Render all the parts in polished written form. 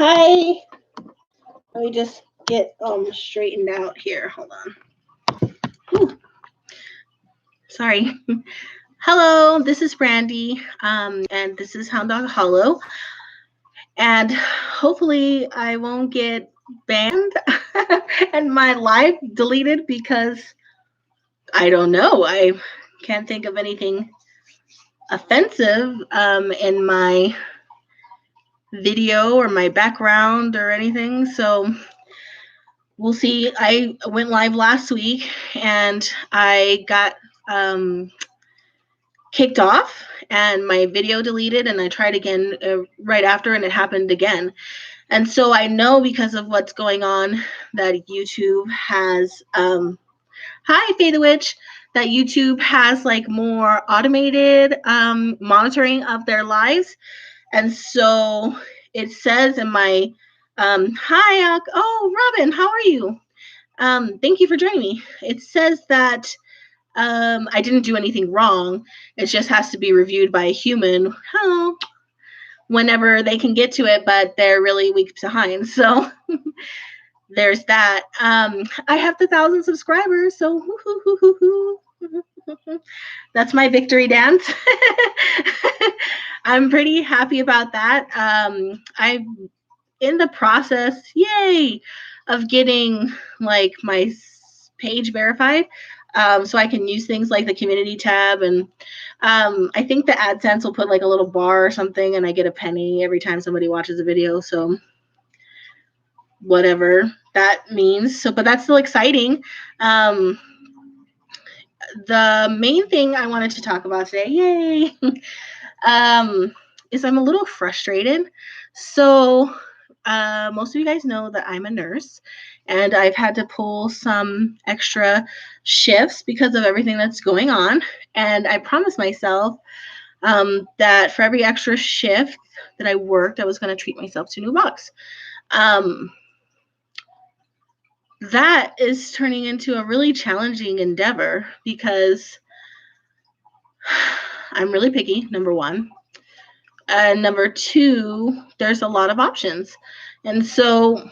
Hi. Let me just get straightened out here. Hold on. Whew. Sorry. Hello, this is Brandy, and this is Hound Dog Hollow. And hopefully, I won't get banned and my live deleted because I don't know. I can't think of anything offensive in my video or my background or anything. So we'll see. I went live last week and I got kicked off and my video deleted, and I tried again right after, and it happened again. And so I know because of what's going on that YouTube has hi Faye the Witch, that YouTube has like more automated monitoring of their lives. And so it says in my hi Robin, how are you? Thank you for joining me. It says that I didn't do anything wrong. It just has to be reviewed by a human whenever they can get to it, but they're really weak behind. So there's that. I have 1,000 subscribers, so that's my victory dance. I'm pretty happy about that. I'm in the process, yay, of getting like my page verified. So I can use things like the community tab, and I think the AdSense will put like a little bar or something, and I get a penny every time somebody watches a video. So whatever that means. So, but that's still exciting. The main thing I wanted to talk about today, yay, is I'm a little frustrated. So most of you guys know that I'm a nurse, and I've had to pull some extra shifts because of everything that's going on. And I promised myself that for every extra shift that I worked, I was going to treat myself to a new box. That is turning into a really challenging endeavor because I'm really picky, number one. And number two, there's a lot of options. And so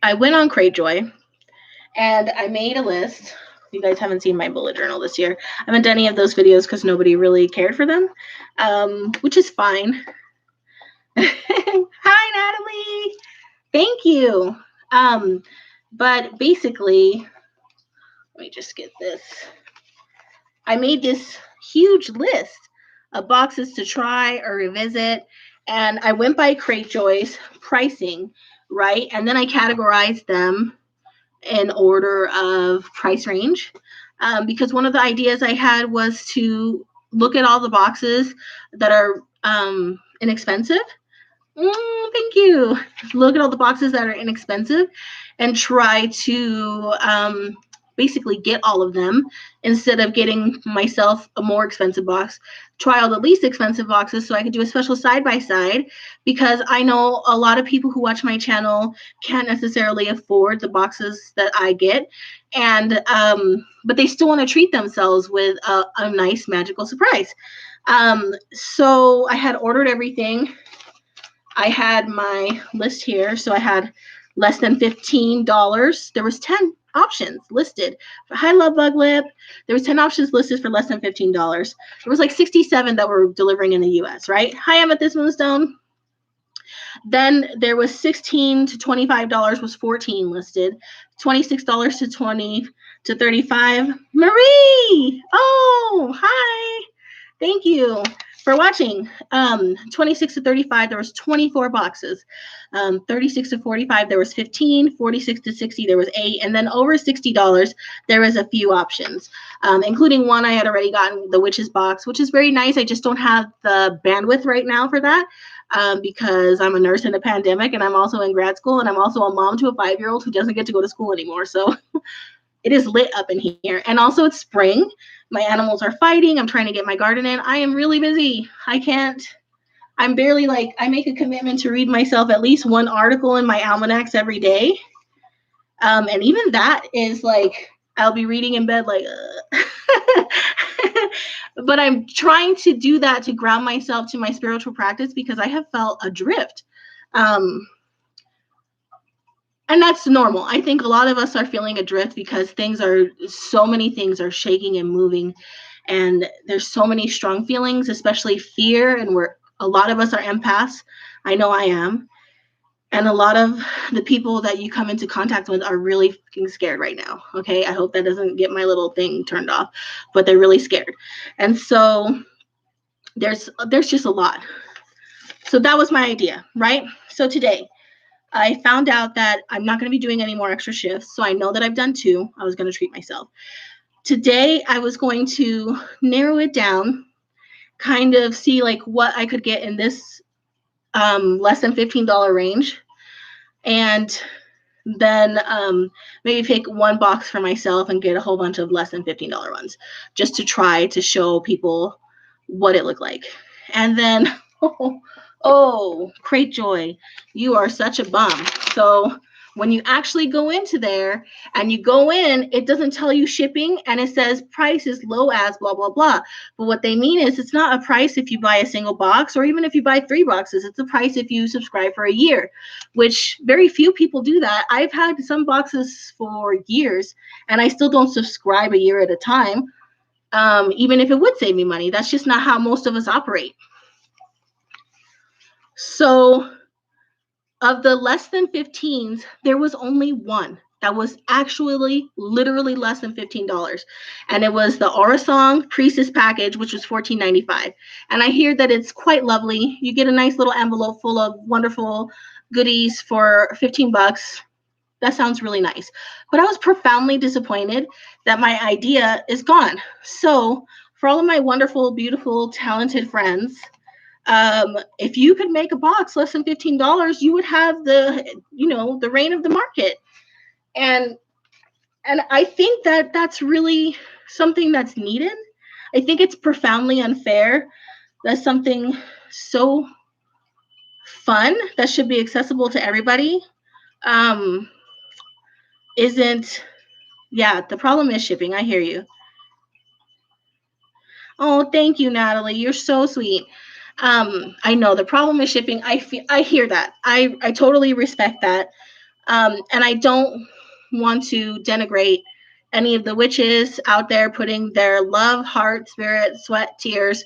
I went on Cratejoy and I made a list. You guys haven't seen my bullet journal this year. I haven't done any of those videos because nobody really cared for them, which is fine. Hi, Natalie. Thank you. But basically, let me just get this. I made this huge list of boxes to try or revisit, and I went by Cratejoy's pricing, right? And then I categorized them in order of price range, because one of the ideas I had was to look at all the boxes that are inexpensive. Thank you. Look at all the boxes that are inexpensive and try to basically get all of them instead of getting myself a more expensive box. Try all the least expensive boxes so I could do a special side-by-side, because I know a lot of people who watch my channel can't necessarily afford the boxes that I get, and but they still want to treat themselves with a nice magical surprise. So I had ordered everything. I had my list here. So I had less than $15. There was 10 options listed. Hi, Love Bug Lip. There was 10 options listed for less than $15. There was like 67 that were delivering in the US, right? Hi, Amethyst Moonstone. Then there was $16 to $25 was 14 listed. $26 to $20 to $35. Marie! Oh, hi. Thank you for watching. 26 to 35, there was 24 boxes. 36 to 45, there was 15. 46 to 60, there was 8. And then over $60, there was a few options, including one I had already gotten, the Witches box, which is very nice. I just don't have the bandwidth right now for that, because I'm a nurse in a pandemic, and I'm also in grad school, and I'm also a mom to a 5-year-old who doesn't get to go to school anymore. So it is lit up in here. And also it's spring. My animals are fighting. I'm trying to get my garden in. I am really busy. I'm barely I make a commitment to read myself at least one article in my almanacs every day. And even that is I'll be reading in bed but I'm trying to do that to ground myself to my spiritual practice, because I have felt adrift. Um, and that's normal. I think a lot of us are feeling adrift because so many things are shaking and moving, and there's so many strong feelings, especially fear. And a lot of us are empaths. I know I am. And a lot of the people that you come into contact with are really fucking scared right now. Okay. I hope that doesn't get my little thing turned off, but they're really scared. And so there's just a lot. So that was my idea, right? So today I found out that I'm not going to be doing any more extra shifts. So I know that I've done 2. I was going to treat myself. Today I was going to narrow it down, kind of see like what I could get in this less than $15 range. And then maybe pick one box for myself and get a whole bunch of less than $15 ones, just to try to show people what it looked like. And then, oh, Crate Joy, you are such a bum. So when you actually go into there and you go in, it doesn't tell you shipping, and it says price is low as blah, blah, blah. But what they mean is it's not a price if you buy a single box, or even if you buy 3 boxes. It's a price if you subscribe for a year, which very few people do that. I've had some boxes for years and I still don't subscribe a year at a time. Even if it would save me money, that's just not how most of us operate. So of the less than 15s, there was only one that was actually literally less than $15. And it was the Orasong Priestess package, which was $14.95. And I hear that it's quite lovely. You get a nice little envelope full of wonderful goodies for $15. That sounds really nice. But I was profoundly disappointed that my idea is gone. So for all of my wonderful, beautiful, talented friends, if you could make a box less than $15, you would have the reign of the market. And I think that that's really something that's needed. I think it's profoundly unfair that something so fun that should be accessible to everybody isn't. Yeah, the problem is shipping. I hear you. Oh, thank you, Natalie. You're so sweet. I know the problem is shipping. I hear that. I totally respect that. And I don't want to denigrate any of the witches out there putting their love, heart, spirit, sweat, tears,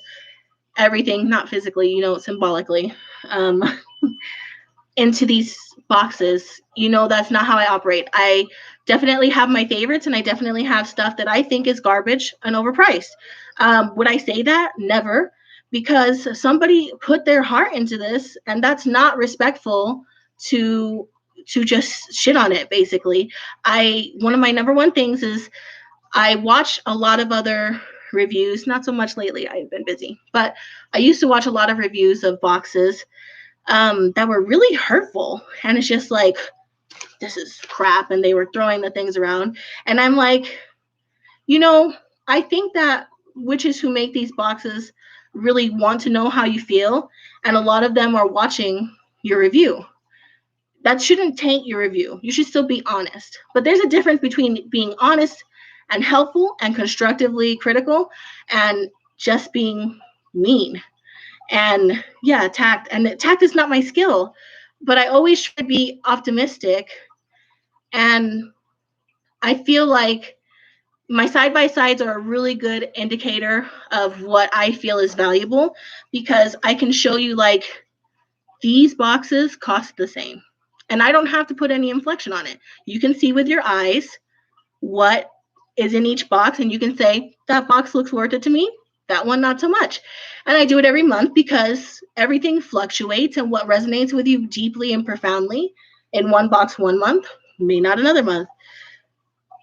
everything, not physically, symbolically, into these boxes. That's not how I operate. I definitely have my favorites, and I definitely have stuff that I think is garbage and overpriced. Would I say that? Never, because somebody put their heart into this, and that's not respectful to just shit on it. Basically, one of my number one things is I watch a lot of other reviews, not so much lately, I've been busy, but I used to watch a lot of reviews of boxes that were really hurtful, and it's just like, this is crap, and they were throwing the things around, and I'm like, I think that witches who make these boxes really want to know how you feel, and a lot of them are watching your review. That shouldn't taint your review. You should still be honest. But there's a difference between being honest and helpful and constructively critical, and just being mean. And yeah, tact. And tact is not my skill, but I always try to be optimistic. And I feel like my side-by-sides are a really good indicator of what I feel is valuable, because I can show you, like, these boxes cost the same. And I don't have to put any inflection on it. You can see with your eyes what is in each box, and you can say, that box looks worth it to me, that one not so much. And I do it every month because everything fluctuates, and what resonates with you deeply and profoundly in one box one month may not another month.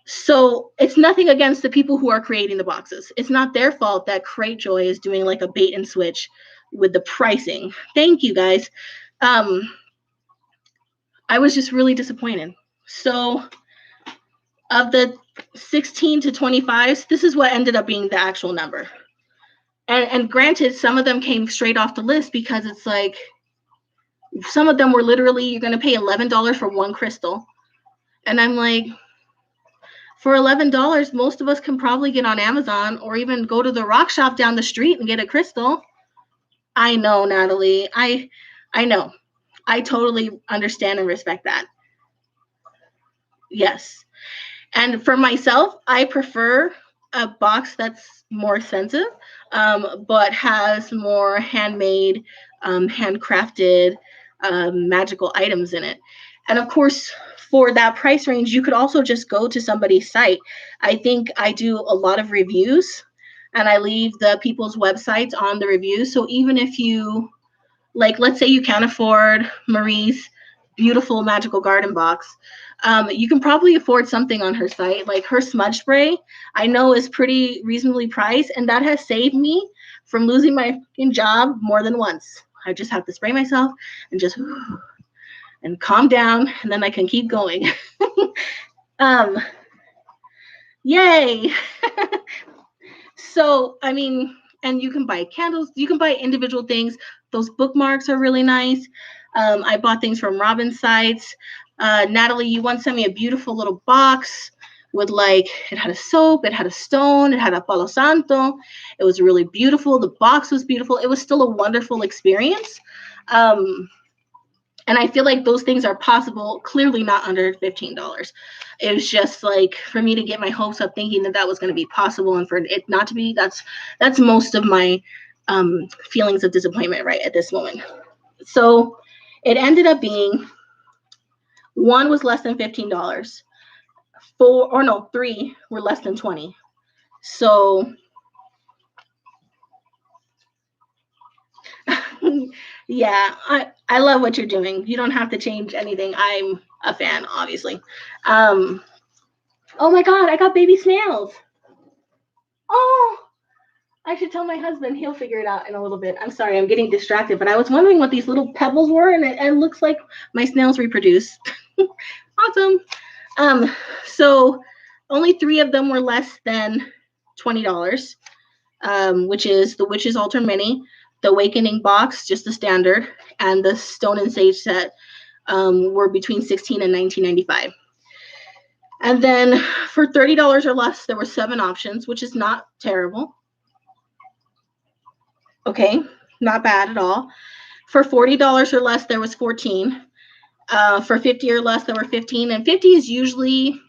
So it's nothing against the people who are creating the boxes. It's not their fault that Crate Joy is doing like a bait and switch with the pricing. Thank you, guys. I was just really disappointed. So of the 16 to 25s, this is what ended up being the actual number. And granted, some of them came straight off the list, because it's like, some of them were literally, you're going to pay $11 for one crystal. And I'm like, for $11, most of us can probably get on Amazon or even go to the rock shop down the street and get a crystal. I know, Natalie. I know. I totally understand and respect that. Yes. And for myself, I prefer a box that's more expensive, but has more handmade, handcrafted, magical items in it. And of course, for that price range, you could also just go to somebody's site. I think I do a lot of reviews and I leave the people's websites on the reviews. So even if you, like, let's say you can't afford Marie's beautiful magical garden box, you can probably afford something on her site. Like her smudge spray, I know is pretty reasonably priced, and that has saved me from losing my job more than once. I just have to spray myself and just and calm down, and then I can keep going. um, Yay! So, I mean, and you can buy candles, you can buy individual things. Those bookmarks are really nice. I bought things from Robin's sites. Natalie, you once sent me a beautiful little box with, like, it had a soap, it had a stone, it had a Palo Santo. It was really beautiful. The box was beautiful. It was still a wonderful experience. And I feel like those things are possible, clearly not under $15. It was just like for me to get my hopes up thinking that that was going to be possible, and for it not to be, that's most of my feelings of disappointment right at this moment. So it ended up being, one was less than $15. Three were less than 20. So yeah, I love what you're doing. You don't have to change anything. I'm a fan, obviously. Oh my God, I got baby snails. Oh, I should tell my husband. He'll figure it out in a little bit. I'm sorry, I'm getting distracted, but I was wondering what these little pebbles were, and it looks like my snails reproduce. Awesome. So only 3 of them were less than $20, which is the Witch's Altar Mini, the Awakening box, just the standard, and the Stone and Sage set were between $16 and $19.95. And then for $30 or less, there were 7 options, which is not terrible. Okay, not bad at all. For $40 or less, there was 14. For 50 or less, there were 15. And 50 is usually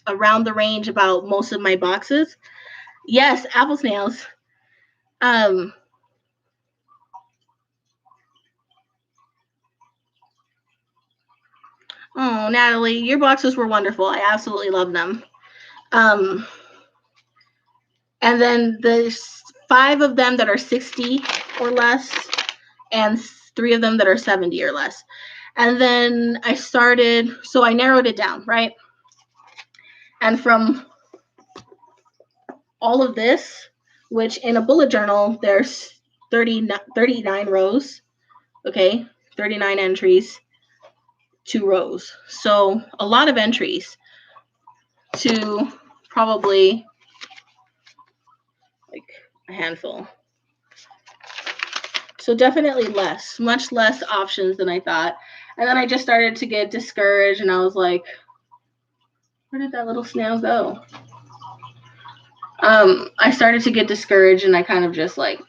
around the range about most of my boxes. Yes, apple snails. Oh, Natalie, your boxes were wonderful. I absolutely love them. And then there's 5 of them that are 60 or less, and 3 of them that are 70 or less. And then I narrowed it down, right? And from all of this, which in a bullet journal, there's 39 rows, okay? 39 entries, 2 rows. So a lot of entries to probably like a handful. So definitely much less options than I thought. And then I just started to get discouraged, and I was like, where did that little snail go? I started to get discouraged, and I kind of just like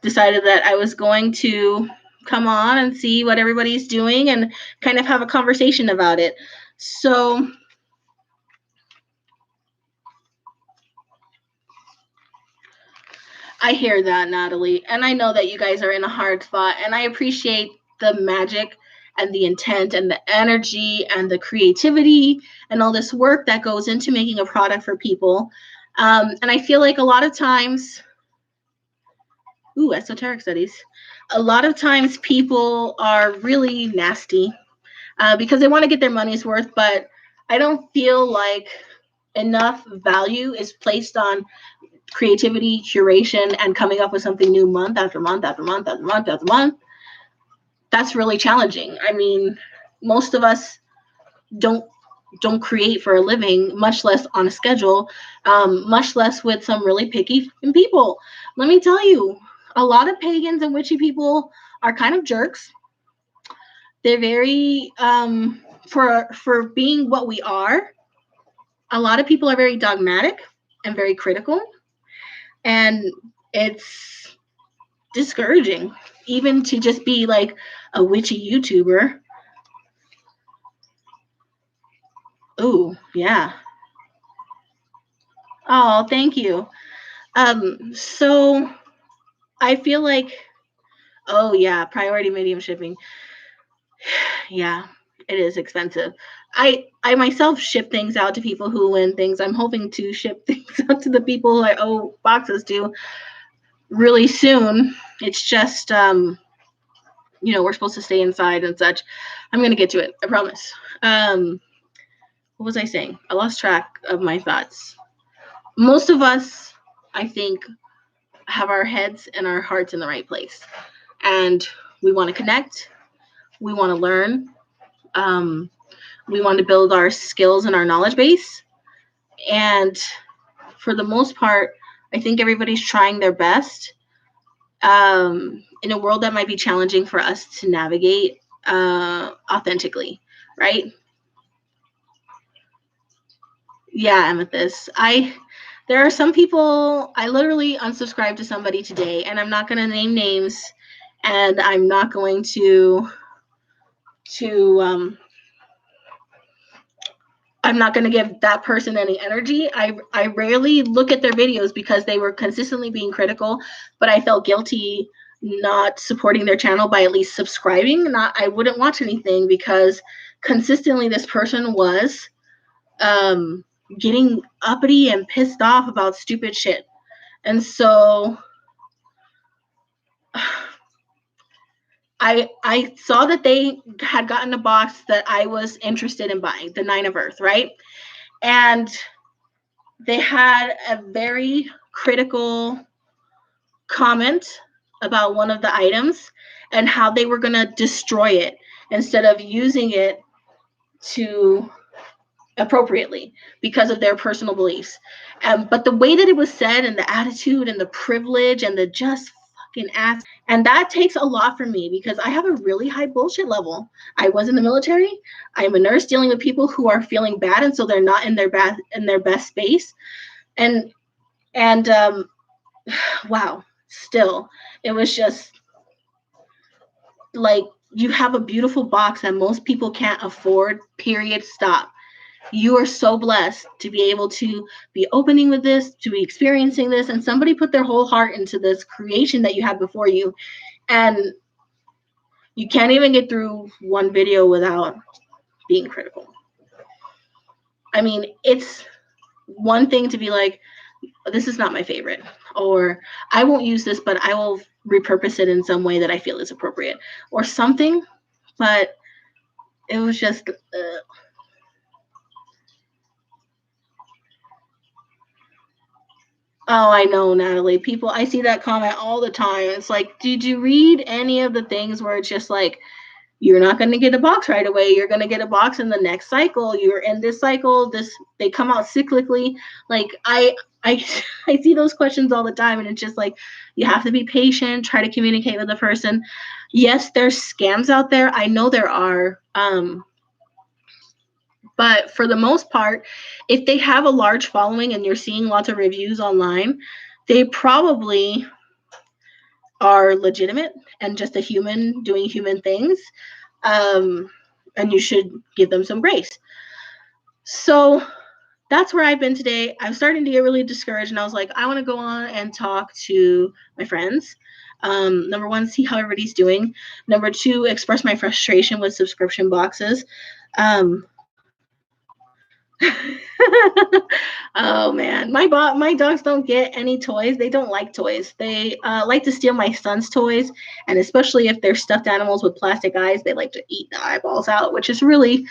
decided that I was going to come on and see what everybody's doing and kind of have a conversation about it. So I hear that, Natalie, and I know that you guys are in a hard spot, and I appreciate the magic and the intent and the energy and the creativity and all this work that goes into making a product for people. And I feel like a lot of times, esoteric studies, a lot of times people are really nasty because they want to get their money's worth, but I don't feel like enough value is placed on creativity, curation, and coming up with something new month after month after month after month after month. That's really challenging. I mean, most of us don't create for a living, much less on a schedule, much less with some really picky people. Let me tell you, a lot of pagans and witchy people are kind of jerks. They're very for being what we are. A lot of people are very dogmatic and very critical, and it's discouraging. even to just be like a witchy YouTuber. Ooh, yeah. Oh, thank you. So I feel like, oh yeah, priority medium shipping. Yeah, it is expensive. I myself ship things out to people who win things. I'm hoping to ship things out to the people who I owe boxes to really soon. It's just we're supposed to stay inside and such. I'm gonna get to it, I promise. What was I saying? I lost track of my thoughts. Most of us, I think, have our heads and our hearts in the right place. And we want to connect, we want to learn, we want to build our skills and our knowledge base. And for the most part, I think everybody's trying their best in a world that might be challenging for us to navigate authentically, right? Yeah, Amethyst. There are some people, I literally unsubscribed to somebody today, and I'm not going to name names, and I'm not going to I'm not going to give that person any energy. I rarely look at their videos because they were consistently being critical, but I felt guilty not supporting their channel by at least subscribing. Not I wouldn't watch anything because consistently this person was getting uppity and pissed off about stupid shit. And so I saw that they had gotten a box that I was interested in buying, the Nine of Earth, right? And they had a very critical comment about one of the items and how they were going to destroy it instead of using it to appropriately because of their personal beliefs. But the way that it was said and the attitude and the privilege and the just fucking ass, and that takes a lot from me because I have a really high bullshit level. I was in the military. I'm a nurse dealing with people who are feeling bad, and so they're not in their best space. And wow, still, it was just like you have a beautiful box that most people can't afford. Period. Stop. You are so blessed to be able to be opening with this, to be experiencing this, and somebody put their whole heart into this creation that you had before you. And you can't even get through one video without being critical. I mean, it's one thing to be like, this is not my favorite, or I won't use this, but I will repurpose it in some way that I feel is appropriate, or something. But it was just, oh, I know, Natalie. People, I see that comment all the time. It's like, did you read any of the things where it's just like, you're not going to get a box right away. You're going to get a box in the next cycle. You're in this cycle. They come out cyclically. Like I I see those questions all the time, and it's just like you have to be patient. Try to communicate with the person. Yes, there's scams out there. I know there are. But for the most part, if they have a large following and you're seeing lots of reviews online, they probably are legitimate and just a human doing human things. And you should give them some grace. So that's where I've been today. I'm starting to get really discouraged, and I was like, I want to go on and talk to my friends. Number one, see how everybody's doing. Number two, express my frustration with subscription boxes. Oh man, my dogs don't get any toys. They don't like toys. They like to steal my son's toys, and especially if they're stuffed animals with plastic eyes, they like to eat the eyeballs out, which is really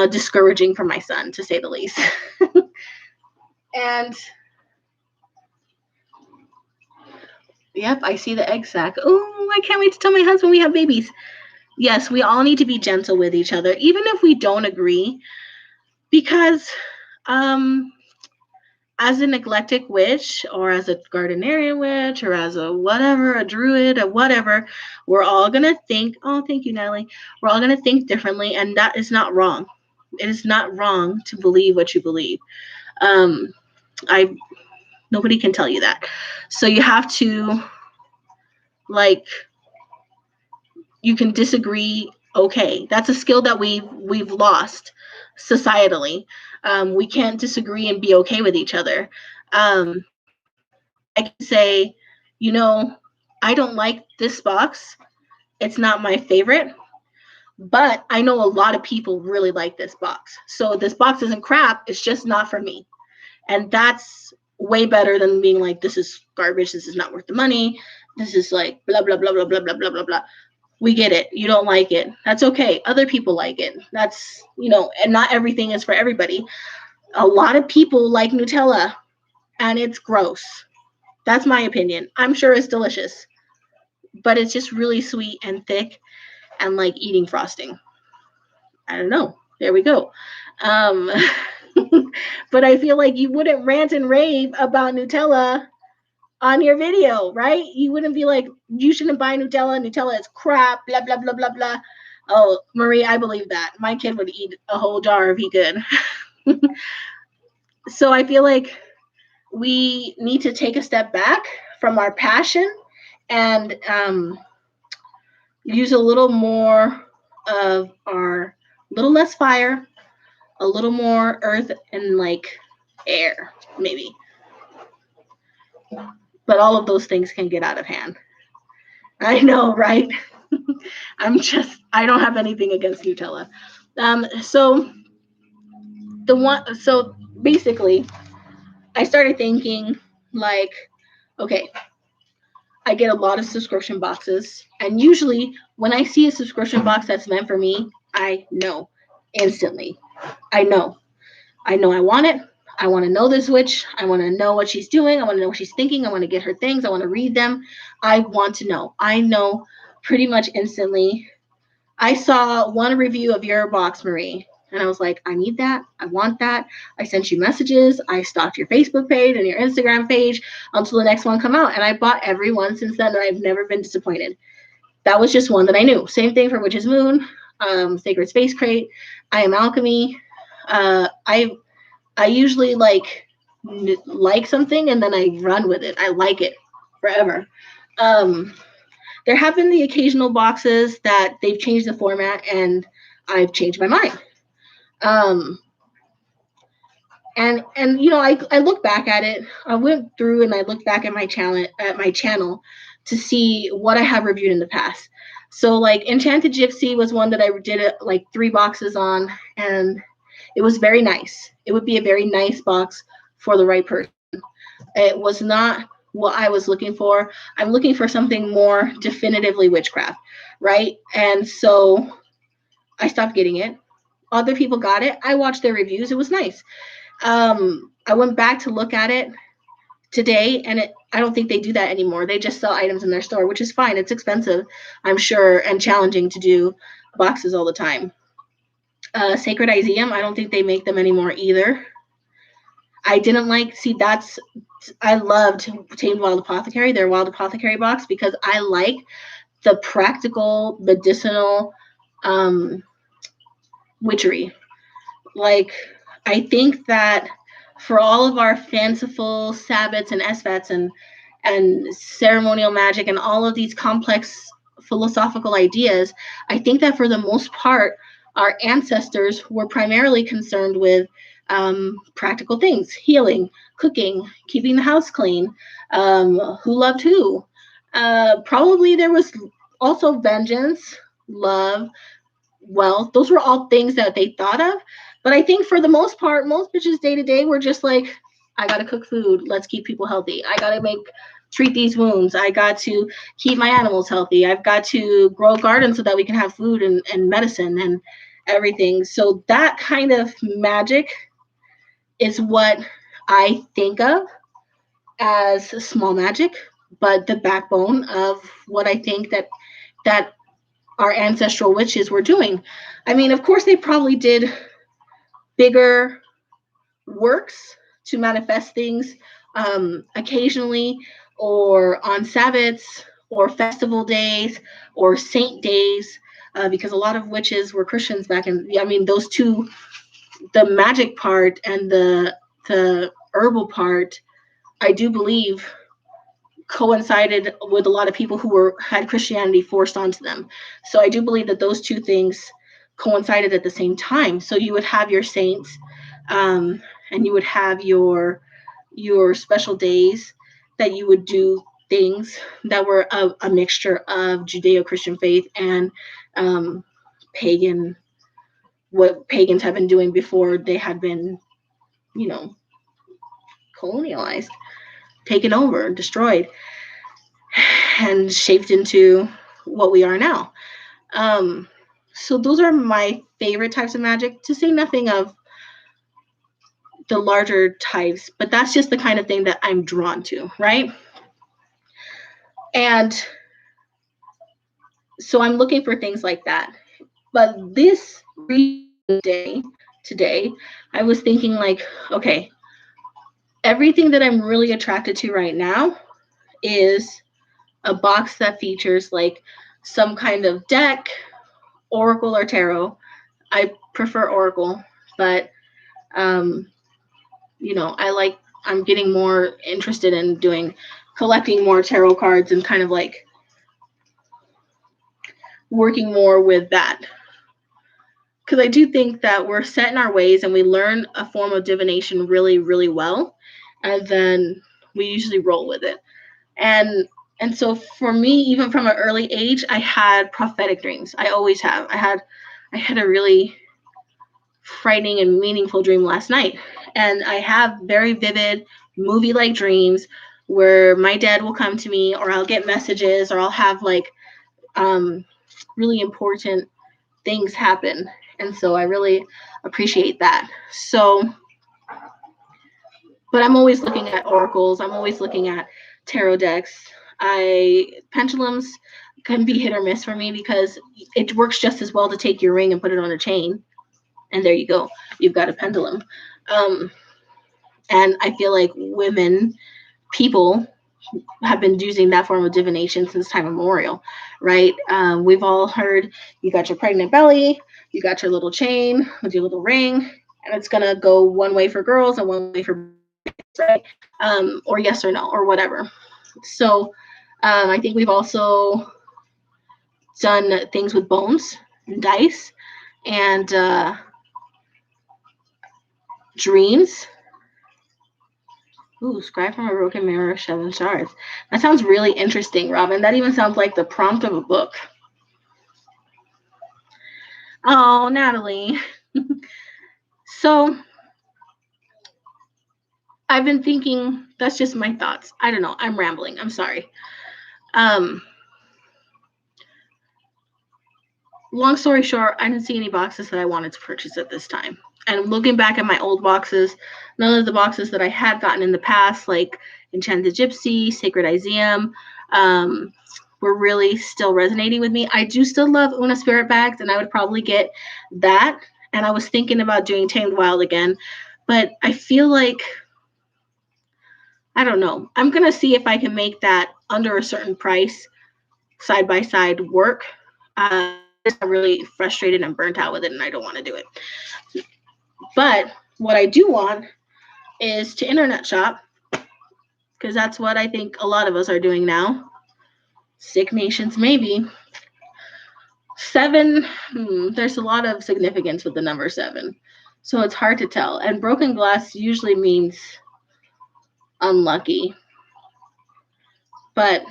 discouraging for my son, to say the least. And yep, I see the egg sack. Oh, I can't wait to tell my husband we have babies. Yes, we all need to be gentle with each other, even if we don't agree, because as an eclectic witch, or as a Gardnerian witch, or as a whatever, a druid, or whatever, we're all going to think, oh, thank you, Natalie. We're all going to think differently, and that is not wrong. It is not wrong to believe what you believe. Nobody can tell you that. So you have to, like, you can disagree. Okay, that's a skill that we've lost societally. We can't disagree and be okay with each other. I can say, you know, I don't like this box. It's not my favorite, but I know a lot of people really like this box. So this box isn't crap. It's just not for me. And that's way better than being like, this is garbage. This is not worth the money. This is like blah, blah, blah, blah, blah, blah, blah, blah, blah. We get it. You don't like it. That's okay. Other people like it. That's, and not everything is for everybody. A lot of people like Nutella, and it's gross. That's my opinion. I'm sure it's delicious, but it's just really sweet and thick and like eating frosting. I don't know. There we go. Um, but I feel like you wouldn't rant and rave about Nutella on your video, right? You wouldn't be like, you shouldn't buy Nutella. Nutella is crap, blah, blah, blah, blah, blah. Oh, Marie, I believe that. My kid would eat a whole jar if he could. So I feel like we need to take a step back from our passion and use a little more of our little less fire, a little more earth and like air, maybe. But all of those things can get out of hand. I know, right? I don't have anything against Nutella. So basically, I started thinking like, okay, I get a lot of subscription boxes, and usually when I see a subscription box that's meant for me, I know instantly. I know I want it. I want to know this witch. I want to know what she's doing. I want to know what she's thinking. I want to get her things. I want to read them. I want to know. I know pretty much instantly. I saw one review of your box, Marie, and I was like, I need that. I want that. I sent you messages. I stalked your Facebook page and your Instagram page until the next one come out. And I bought every one since then, and I've never been disappointed. That was just one that I knew. Same thing for Witch's Moon, Sacred Space Crate, I Am Alchemy. I usually like something and then I run with it. I like it forever. There have been the occasional boxes that they've changed the format and I've changed my mind. And I look back at it. I went through and I looked back at my channel to see what I have reviewed in the past. So like Enchanted Gypsy was one that I did like 3 boxes on, and it was very nice. It would be a very nice box for the right person. It was not what I was looking for. I'm looking for something more definitively witchcraft, right? And so I stopped getting it. Other people got it. I watched their reviews. It was nice. I went back to look at it today, and I don't think they do that anymore. They just sell items in their store, which is fine. It's expensive, I'm sure, and challenging to do boxes all the time. Sacred Iseum, I don't think they make them anymore either. I loved Tamed Wild Apothecary, their Wild Apothecary box, because I like the practical medicinal witchery. Like, I think that for all of our fanciful sabbats and esbats and ceremonial magic and all of these complex philosophical ideas, I think that for the most part, our ancestors were primarily concerned with practical things: healing, cooking, keeping the house clean, who loved who. Probably there was also vengeance, love, wealth. Those were all things that they thought of. But I think for the most part, most bitches day to day were just like, I gotta cook food. Let's keep people healthy. I gotta treat these wounds. I got to keep my animals healthy. I've got to grow a garden so that we can have food and medicine and everything. So that kind of magic is what I think of as small magic, but the backbone of what I think that our ancestral witches were doing. I mean, of course, they probably did bigger works to manifest things occasionally, or on Sabbats, or festival days, or saint days, because a lot of witches were Christians back in. I mean, those two, the magic part and the herbal part, I do believe coincided with a lot of people who had Christianity forced onto them. So I do believe that those two things coincided at the same time. So you would have your saints, and you would have your special days that you would do things that were a mixture of Judeo-Christian faith and pagan, what pagans have been doing before they had been, colonialized, taken over, destroyed, and shaped into what we are now. So those are my favorite types of magic, to say nothing of the larger types, but that's just the kind of thing that I'm drawn to, right? And so I'm looking for things like that. But this day, today, I was thinking like, okay, everything that I'm really attracted to right now is a box that features like some kind of deck, oracle or tarot. I prefer oracle, but I'm getting more interested in collecting more tarot cards and kind of like working more with that. Because I do think that we're set in our ways and we learn a form of divination really, really well, and then we usually roll with it. And so for me, even from an early age, I had prophetic dreams. I always have. I had a really frightening and meaningful dream last night. And I have very vivid movie-like dreams where my dad will come to me, or I'll get messages, or I'll have like really important things happen. And so I really appreciate that. So, but I'm always looking at oracles. I'm always looking at tarot decks. Pendulums can be hit or miss for me because it works just as well to take your ring and put it on a chain. And there you go. You've got a pendulum. And I feel like people have been using that form of divination since time immemorial, right? We've all heard you got your pregnant belly, you got your little chain with your little ring, and it's going to go one way for girls and one way for boys, right? Or yes or no, or whatever. So I think we've also done things with bones and dice and dreams. Ooh, scribe from a broken mirror, 7 shards. That sounds really interesting, Robin. That even sounds like the prompt of a book. Oh, Natalie. So I've been thinking, that's just my thoughts. I don't know. I'm rambling. I'm sorry. Long story short, I didn't see any boxes that I wanted to purchase at this time. And looking back at my old boxes, none of the boxes that I had gotten in the past, like Enchanted Gypsy, Sacred Iseum, were really still resonating with me. I do still love Una Spirit Bags, and I would probably get that. And I was thinking about doing Tamed Wild again, but I feel like, I don't know. I'm going to see if I can make that under a certain price, side by side work. I'm really frustrated and burnt out with it, and I don't want to do it. But what I do want is to internet shop, because that's what I think a lot of us are doing now. Sick nations, maybe. 7, there's a lot of significance with the number 7. So it's hard to tell. And broken glass usually means unlucky. But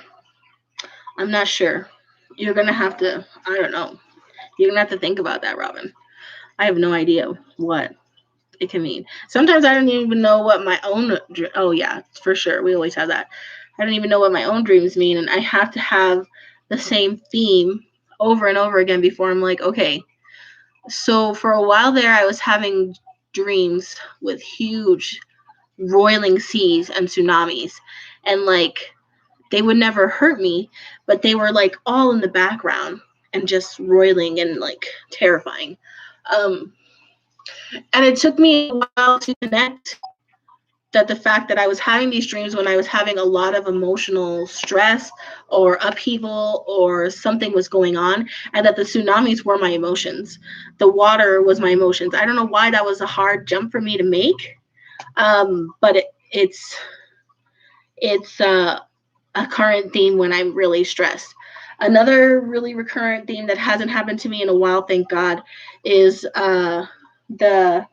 I'm not sure. You're going to have to, I don't know. You're going to have to think about that, Robin. I have no idea what it can mean. Sometimes I don't even know what my own, oh yeah, for sure. We always have that. I don't even know what my own dreams mean. And I have to have the same theme over and over again before I'm like, okay. So for a while there, I was having dreams with huge roiling seas and tsunamis. And like, they would never hurt me, but they were like all in the background and just roiling and like terrifying. And it took me a while to connect that the fact that I was having these dreams when I was having a lot of emotional stress or upheaval or something was going on, and that the tsunamis were my emotions. The water was my emotions. I don't know why that was a hard jump for me to make, but it's a current theme when I'm really stressed. Another really recurrent theme that hasn't happened to me in a while, thank God, is the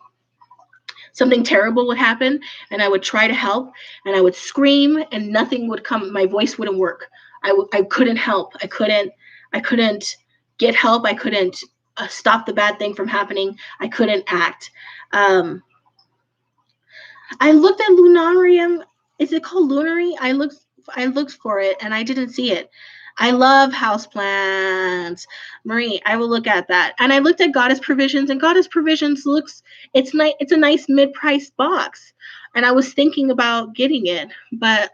something terrible would happen and I would try to help and I would scream and nothing would come. My voice wouldn't work. I couldn't help. I couldn't get help. I couldn't stop the bad thing from happening. I couldn't act. I looked at Lunarium. Is it called Lunary? I looked for it and I didn't see it. I love houseplants. Marie, I will look at that. And I looked at Goddess Provisions, and Goddess Provisions it's nice. It's a nice mid-priced box. And I was thinking about getting it, but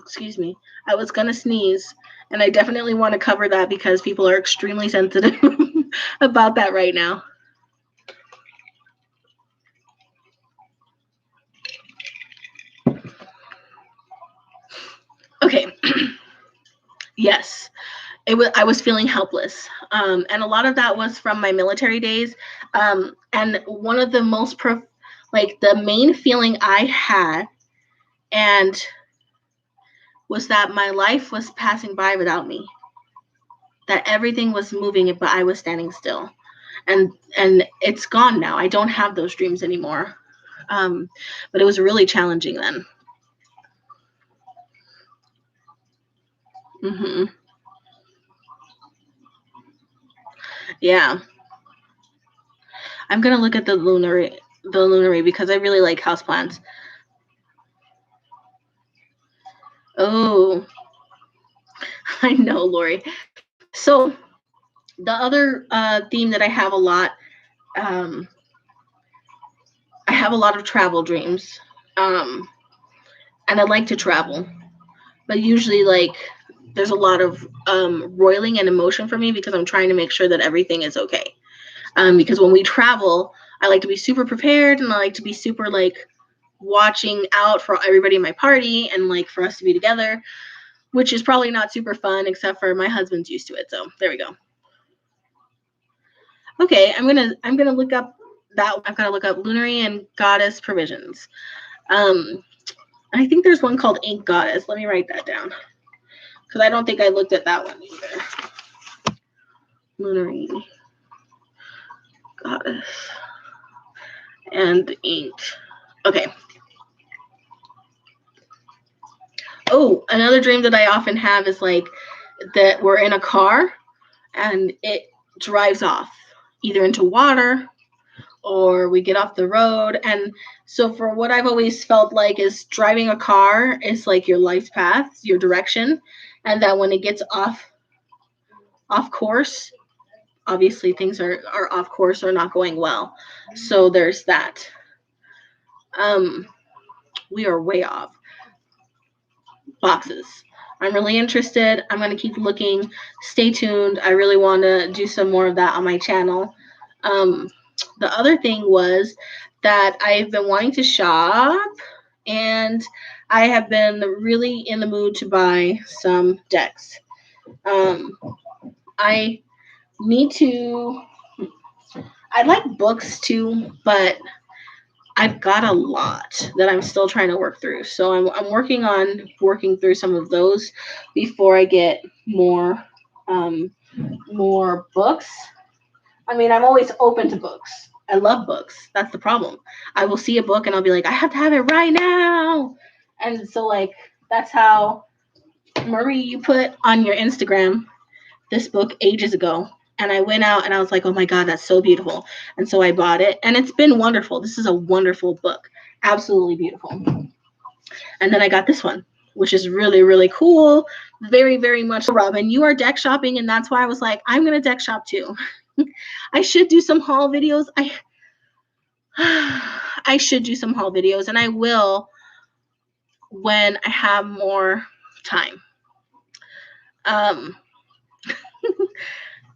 excuse me, I was gonna sneeze, and I definitely want to cover that because people are extremely sensitive about that right now. Okay. Yes. I was feeling helpless, and a lot of that was from my military days. And one of the the main feeling I had, and was that my life was passing by without me. That everything was moving, but I was standing still, and it's gone now. I don't have those dreams anymore. But it was really challenging then. Hmm. Yeah, I'm gonna look at the lunary because I really like houseplants. Oh, I know, Lori. So the other theme that I have a lot, um, I have a lot of travel dreams, um, and I like to travel, but usually like there's a lot of roiling and emotion for me because I'm trying to make sure that everything is okay. Because when we travel, I like to be super prepared and I like to be super like watching out for everybody in my party and like for us to be together, which is probably not super fun except for my husband's used to it. So there we go. Okay, I'm gonna look up that. I've got to look up Lunary and Goddess Provisions. Um, I think there's one called Ink Goddess. Let me write that down because I don't think I looked at that one either. Lunary Goddess and Ink. Okay. Oh, another dream that I often have is like that we're in a car and it drives off either into water or we get off the road. And so for what I've always felt like is driving a car is like your life's path, your direction, and that when it gets off course, obviously things are off course or not going well. So there's that. Um we are way off. Boxes. I'm really interested. I'm going to keep looking. Stay tuned. I really want to do some more of that on my channel. Um, the other thing was that I've been wanting to shop and I have been really in the mood to buy some decks. Um, I need to, I like books too, but I've got a lot that I'm still trying to work through. So I'm working on working through some of those before I get um, more books. I mean, I'm always open to books. I love books. That's the problem. I will see a book and I'll be like, I have to have it right now. And so like that's how Marie, you put on your Instagram this book ages ago. And I went out and I was like, oh my God, that's so beautiful. And so I bought it and it's been wonderful. This is a wonderful book. Absolutely beautiful. And then I got this one, which is really, really cool. Very, very much. Robin, you are deck shopping. And that's why I was like, I'm going to deck shop too. I should do some haul videos. I should do some haul videos and I will when I have more time. Um,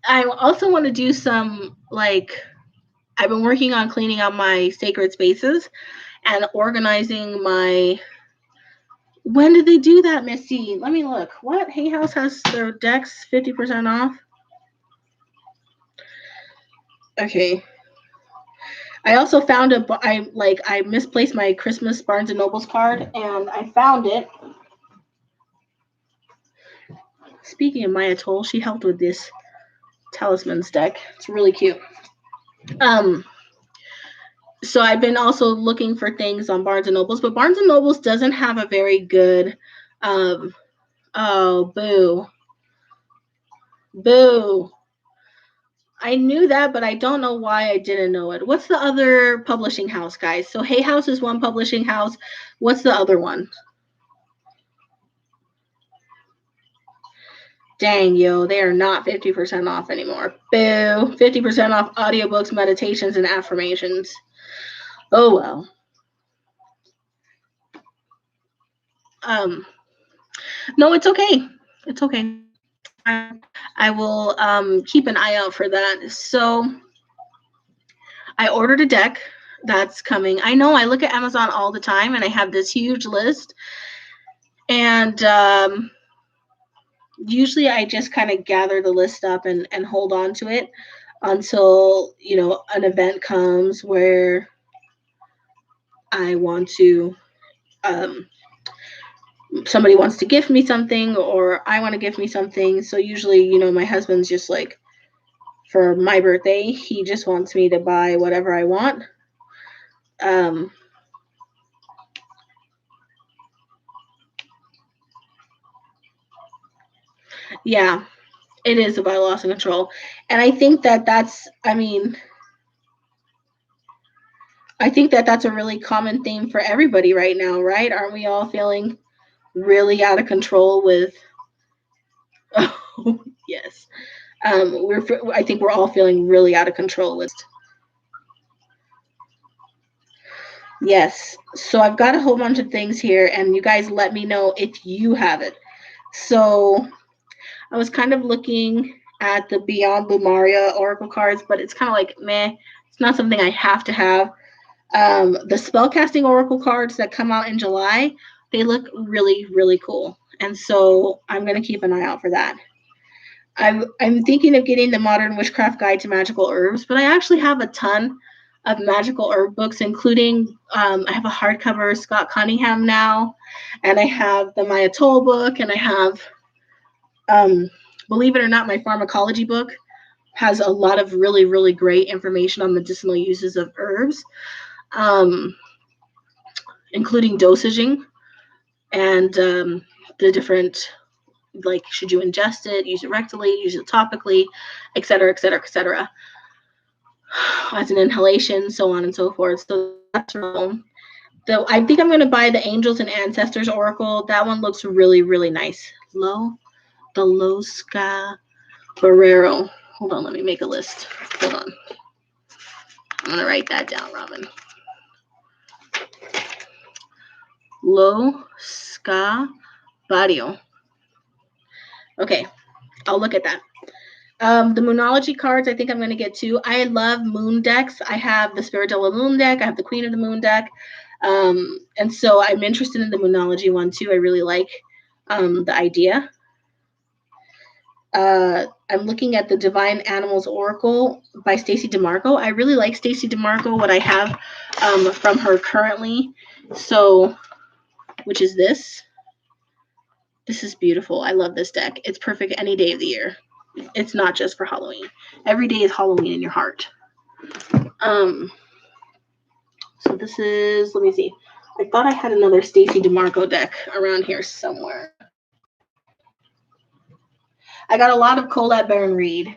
I also want to do some like I've been working on cleaning out my sacred spaces and organizing my. When did they do that, Missy? Let me look. What? Hay House has their decks 50% off. Okay. I also found I misplaced my Christmas Barnes and Nobles card, and I found it. Speaking of Maya Toll, she helped with this Talismans deck. It's really cute. So I've been also looking for things on Barnes and Nobles, but Barnes and Nobles doesn't have a very good oh boo. I knew that, but I don't know why I didn't know it. What's the other publishing house, guys? So Hay House is one publishing house. What's the other one? Dang, yo, they are not 50% off anymore. Boo. 50% off audiobooks, meditations, and affirmations. Oh, well. No, it's okay. It's okay. I will keep an eye out for that. So I ordered a deck that's coming. I know I look at Amazon all the time, and I have this huge list. And usually I just kind of gather the list up and hold on to it until, an event comes where I want to, somebody wants to gift me something, or I want to gift me something. So usually, my husband's just like, for my birthday, he just wants me to buy whatever I want. Yeah, it is about loss of control. And I think that's a really common theme for everybody right now, right? Aren't we all feeling really out of control with oh, yes. I think we're all feeling really out of control with. Yes. So I've got a whole bunch of things here, and you guys let me know if you have it. So I was kind of looking at the Beyond Lumaria Oracle cards, but it's kind of like, meh, it's not something I have to have. The spellcasting Oracle cards that come out in July, they look really, really cool. And so I'm going to keep an eye out for that. I'm thinking of getting the Modern Witchcraft Guide to Magical Herbs, but I actually have a ton of magical herb books, including I have a hardcover Scott Cunningham now, and I have the Maya Toll book, and I have, believe it or not, my pharmacology book has a lot of really, really great information on medicinal uses of herbs, including dosaging and the different, like, should you ingest it, use it rectally, use it topically, etc., etc., etc., as an inhalation, so on and so forth. So that's wrong. So I think I'm going to buy the Angels and Ancestors Oracle. That one looks really, really nice. The Losca Barrero. Hold on, let me make a list. Hold on. I'm going to write that down, Robin. Losca Barrio. Okay, I'll look at that. The Moonology cards, I think I'm going to get too. I love moon decks. I have the Spiritella Moon deck. I have the Queen of the Moon deck. And so I'm interested in the Moonology one too. I really like the idea. I'm looking at the Divine Animals Oracle by Stacey DeMarco. I really like Stacey DeMarco, what I have from her currently. So, which is this. This is beautiful. I love this deck. It's perfect any day of the year. It's not just for Halloween. Every day is Halloween in your heart. So this is, let me see. I thought I had another Stacey DeMarco deck around here somewhere. I got a lot of Colette Baron Reed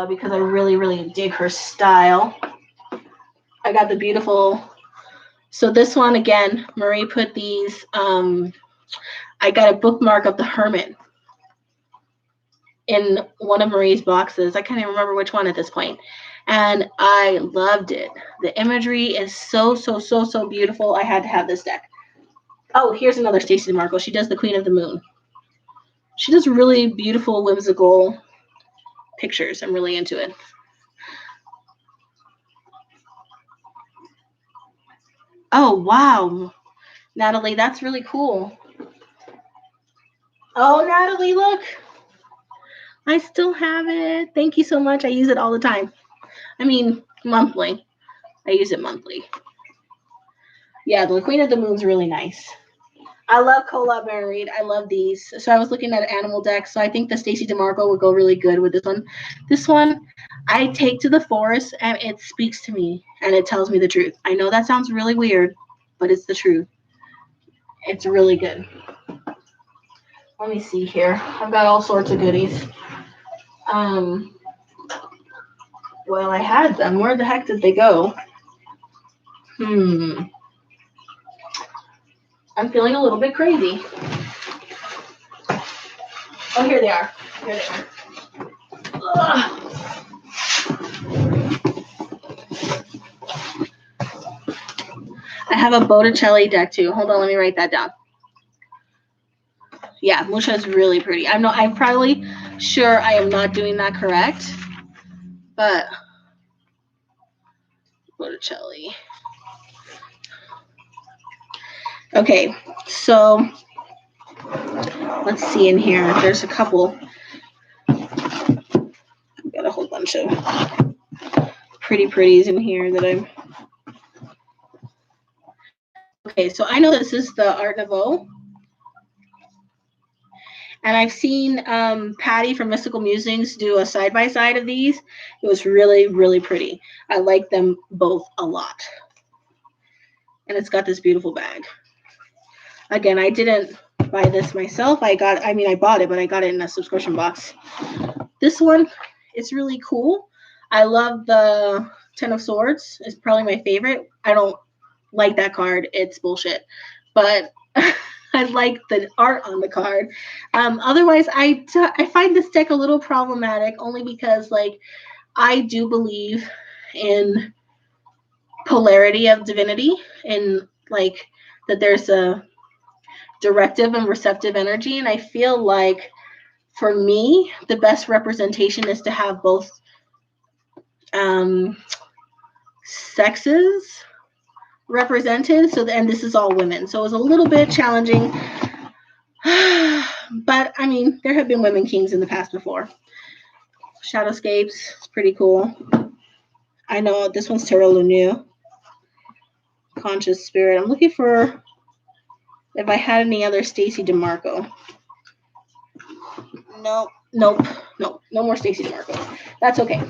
because I really, really dig her style. I got the beautiful, so this one again, Marie put these, I got a bookmark of the Hermit in one of Marie's boxes. I can't even remember which one at this point. And I loved it. The imagery is so, so, so, so beautiful. I had to have this deck. Oh, here's another Stacey DeMarco. She does the Queen of the Moon. She does really beautiful, whimsical pictures. I'm really into it. Oh, wow. Natalie, that's really cool. Oh, Natalie, look. I still have it. Thank you so much. I use it all the time. I mean, monthly. I use it monthly. Yeah, the Queen of the Moon's really nice. I love Kolob Married. I love these. So I was looking at animal decks. So I think the Stacey DeMarco would go really good with this one. This one, I take to the forest and it speaks to me and it tells me the truth. I know that sounds really weird, but it's the truth. It's really good. Let me see here. I've got all sorts of goodies. Well, I had them. Where the heck did they go? I'm feeling a little bit crazy. Oh, here they are. Here they are. Ugh. I have a Botticelli deck too. Hold on, let me write that down. Yeah, Musha is really pretty. I'm probably sure I am not doing that correct, but Botticelli. Okay, so let's see in here. There's a couple. I've got a whole bunch of pretties in here that I'm. Okay, so I know this is the Art Nouveau. And I've seen Patty from Mystical Musings do a side-by-side of these. It was really, really pretty. I like them both a lot. And it's got this beautiful bag. Again, I didn't buy this myself. I bought it, but I got it in a subscription box. This one is really cool. I love the Ten of Swords. It's probably my favorite. I don't like that card. It's bullshit. But I like the art on the card. Otherwise, I find this deck a little problematic only because, like, I do believe in polarity of divinity and, like, that there's a directive and receptive energy. And I feel like, for me, the best representation is to have both sexes represented. And this is all women. So it was a little bit challenging. But I mean, there have been women kings in the past before. Shadowscapes, it's pretty cool. I know this one's Tarot Lumiere. Conscious Spirit. I'm looking for if I had any other Stacey DeMarco. Nope. No more Stacey DeMarco. That's okay.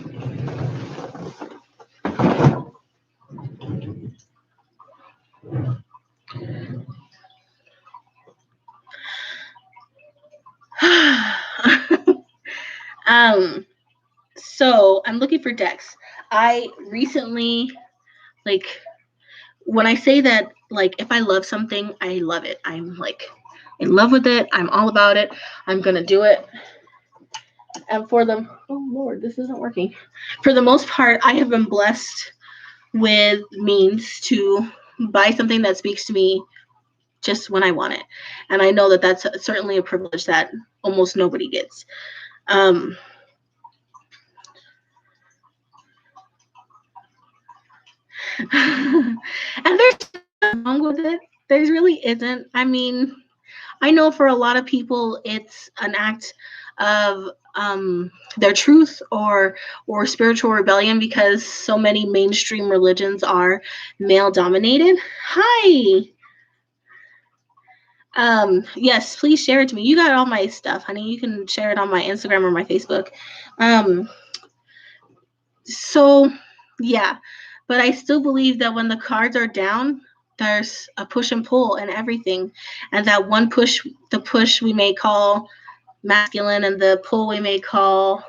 So I'm looking for decks. I recently, like, when I say that, like, if I love something, I love it. I'm, like, in love with it. I'm all about it. I'm going to do it. And for the, oh Lord, this isn't working. For the most part, I have been blessed with means to buy something that speaks to me just when I want it. And I know that that's certainly a privilege that almost nobody gets. And there's nothing wrong with it. There really isn't. I mean, I know for a lot of people it's an act of their truth or spiritual rebellion because so many mainstream religions are male dominated. Hi. Yes, please share it to me. You got all my stuff, honey. You can share it on my Instagram or my Facebook. So yeah, but I still believe that when the cards are down, there's a push and pull and everything. And that one push, the push we may call masculine and the pull we may call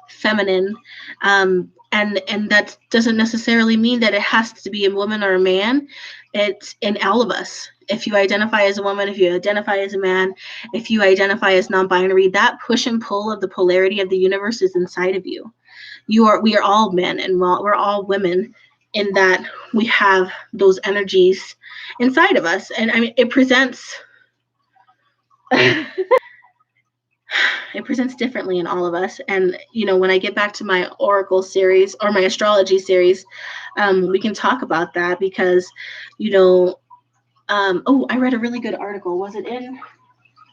feminine. And that doesn't necessarily mean that it has to be a woman or a man. It's in all of us. If you identify as a woman, if you identify as a man, if you identify as non-binary, that push and pull of the polarity of the universe is inside of you. We are all men and we're all women in that we have those energies inside of us. And I mean, it presents differently in all of us. And, you know, when I get back to my Oracle series or my astrology series, we can talk about that because, you know, I read a really good article. Was it in,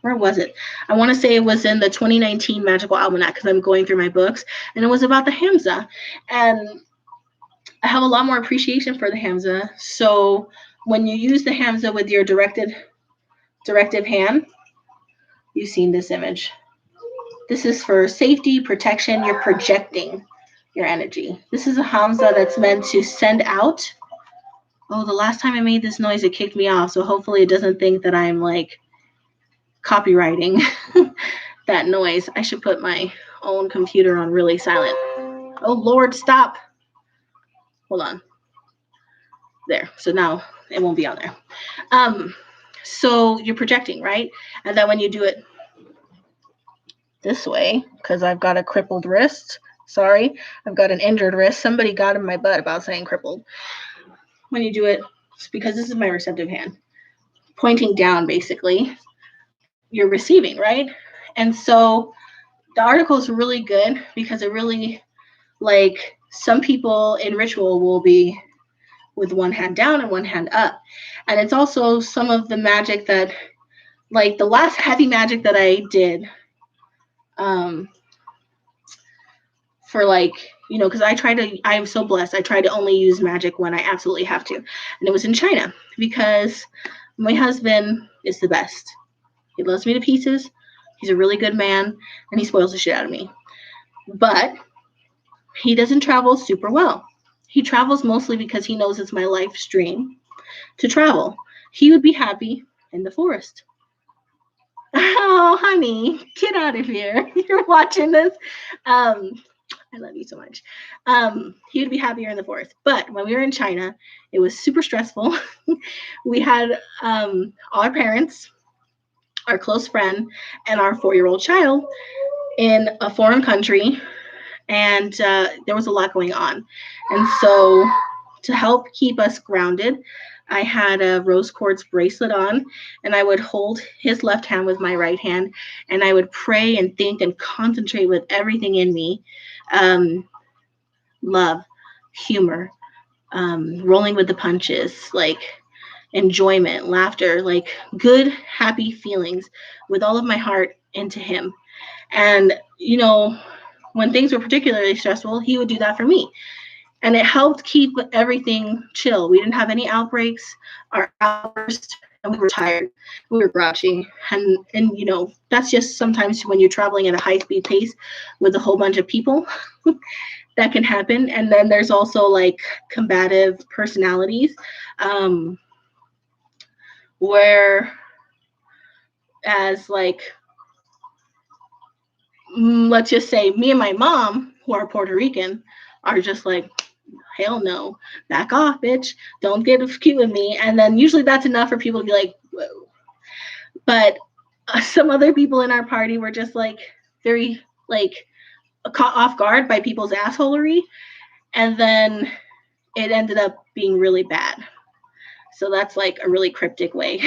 where was it? I want to say it was in the 2019 Magical Almanac because I'm going through my books, and it was about the Hamza. And I have a lot more appreciation for the Hamza. So when you use the Hamza with your directive hand, you've seen this image. This is for safety, protection. You're projecting your energy. This is a Hamza that's meant to send out. Oh, the last time I made this noise, it kicked me off. So hopefully it doesn't think that I'm like copywriting that noise. I should put my own computer on really silent. Oh, Lord, stop. Hold on. There. So now it won't be on there. So you're projecting, right? And then when you do it this way, because I've got a crippled wrist. Sorry, I've got an injured wrist. Somebody got in my butt about saying crippled. When you do it, because this is my receptive hand, pointing down basically, you're receiving, right? And so the article is really good because it really, like, some people in ritual will be with one hand down and one hand up. And it's also some of the magic that, like the last heavy magic that I did, for like, you know, because I'm so blessed. I try to only use magic when I absolutely have to. And it was in China because my husband is the best. He loves me to pieces. He's a really good man and he spoils the shit out of me. But he doesn't travel super well. He travels mostly because he knows it's my life stream to travel. He would be happy in the forest. Oh, honey, get out of here. You're watching this. I love you so much. He would be happier in the forest. But when we were in China, it was super stressful. We had all our parents, our close friend, and our 4-year-old child in a foreign country. And there was a lot going on. And so to help keep us grounded, I had a rose quartz bracelet on, and I would hold his left hand with my right hand, and I would pray and think and concentrate with everything in me. Love, humor, rolling with the punches, like enjoyment, laughter, like good, happy feelings with all of my heart into him. And, you know, when things were particularly stressful, he would do that for me. And it helped keep everything chill. We didn't have any outbreaks or outbursts, and we were tired. We were grouchy. And you know, that's just sometimes when you're traveling at a high-speed pace with a whole bunch of people, that can happen. And then there's also like combative personalities, where as like, let's just say me and my mom, who are Puerto Rican, are just like, hell no, back off, bitch. Don't get cute with me. And then usually that's enough for people to be like, whoa. But some other people in our party were just like very like caught off guard by people's assholery. And then it ended up being really bad. So that's like a really cryptic way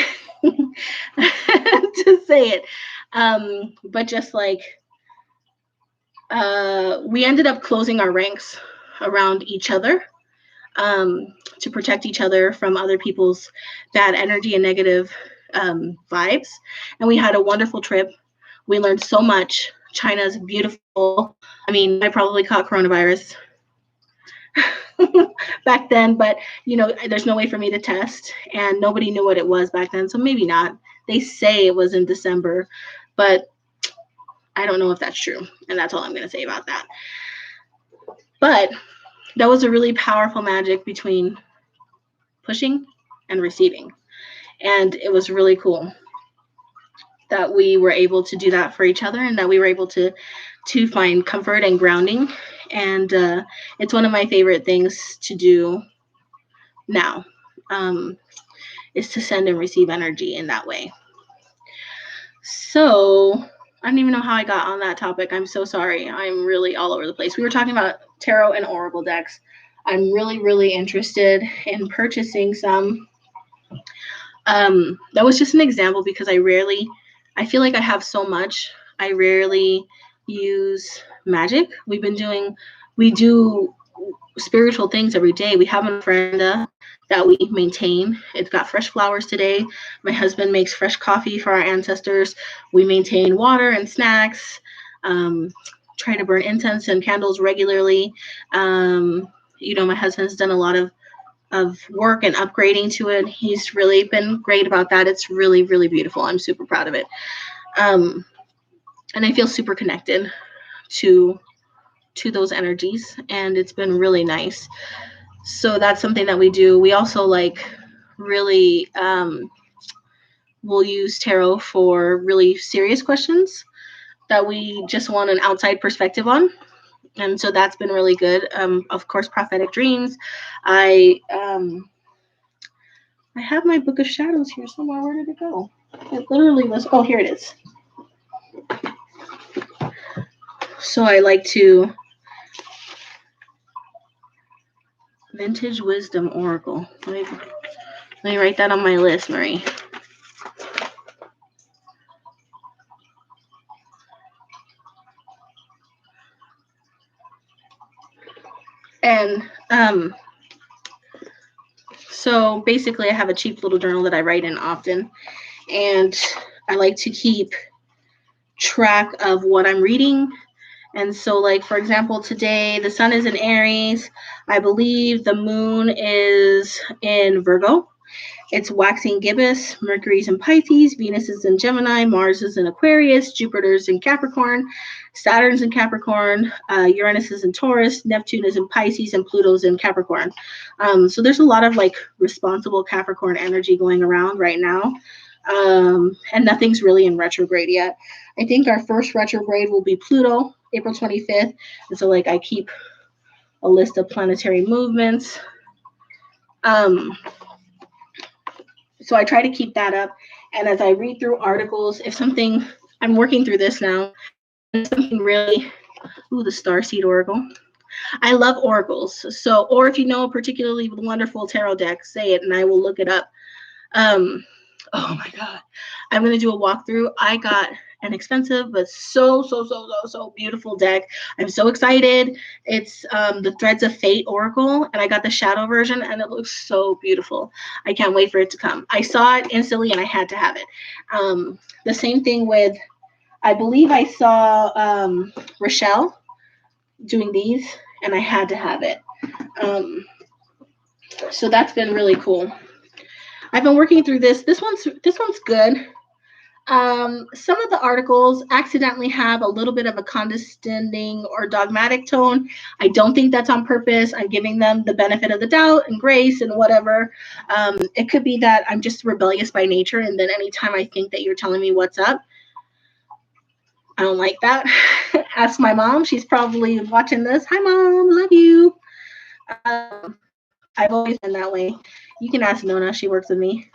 to say it. But just like, we ended up closing our ranks around each other, to protect each other from other people's bad energy and negative vibes. And we had a wonderful trip. We learned so much. China's beautiful. I mean, I probably caught coronavirus back then, but you know, there's no way for me to test, and nobody knew what it was back then, so maybe not. They say it was in December, but I don't know if that's true, and that's all I'm going to say about that. But that was a really powerful magic between pushing and receiving, and it was really cool that we were able to do that for each other, and that we were able to find comfort and grounding. And it's one of my favorite things to do now, is to send and receive energy in that way. So I don't even know how I got on that topic. I'm so sorry. I'm really all over the place. We were talking about tarot and oracle decks. I'm really, really interested in purchasing some. That was just an example because I feel like I have so much. I rarely use magic. We do spiritual things every day. We have an ofrenda that we maintain. It's got fresh flowers today. My husband makes fresh coffee for our ancestors. We maintain water and snacks. Try to burn incense and candles regularly. My husband's done a lot of work and upgrading to it. He's really been great about that. It's really, really beautiful. I'm super proud of it. And I feel super connected to those energies, and it's been really nice. So that's something that we do. We also really will use tarot for really serious questions that we just want an outside perspective on. And so that's been really good. Of course, prophetic dreams. I have my book of shadows here somewhere. Where did it go? It literally was. Oh, here it is. So I like to Vintage Wisdom Oracle. Let me write that on my list, Marie. And so basically I have a cheap little journal that I write in often, and I like to keep track of what I'm reading. And so, like, for example, today the sun is in Aries. I believe the moon is in Virgo. It's waxing gibbous. Mercury's in Pisces. Venus is in Gemini. Mars is in Aquarius. Jupiter's in Capricorn. Saturn's in Capricorn. Uranus is in Taurus. Neptune is in Pisces. And Pluto's in Capricorn. So there's a lot of responsible Capricorn energy going around right now. And nothing's really in retrograde yet. I think our first retrograde will be Pluto, April 25th. And so I keep a list of planetary movements. So I try to keep that up. And as I read through articles, if something, I'm working through this now, and something really, the Starseed Oracle. I love oracles. So, or if you know a particularly wonderful tarot deck, say it and I will look it up. Oh my God. I'm going to do a walkthrough. I got an expensive, but so beautiful deck. I'm so excited. It's the Threads of Fate Oracle, and I got the shadow version, and it looks so beautiful. I can't wait for it to come. I saw it instantly, and I had to have it. The same thing with, I believe I saw Rochelle doing these, and I had to have it. So that's been really cool. I've been working through this. This one's good. Some of the articles accidentally have a little bit of a condescending or dogmatic tone. I don't think that's on purpose. I'm giving them the benefit of the doubt and grace and whatever. It could be that I'm just rebellious by nature, and then anytime I think that you're telling me what's up, I don't like that. Ask my mom. She's probably watching this. Hi, Mom. Love you. I've always been that way. You can ask Nona. She works with me.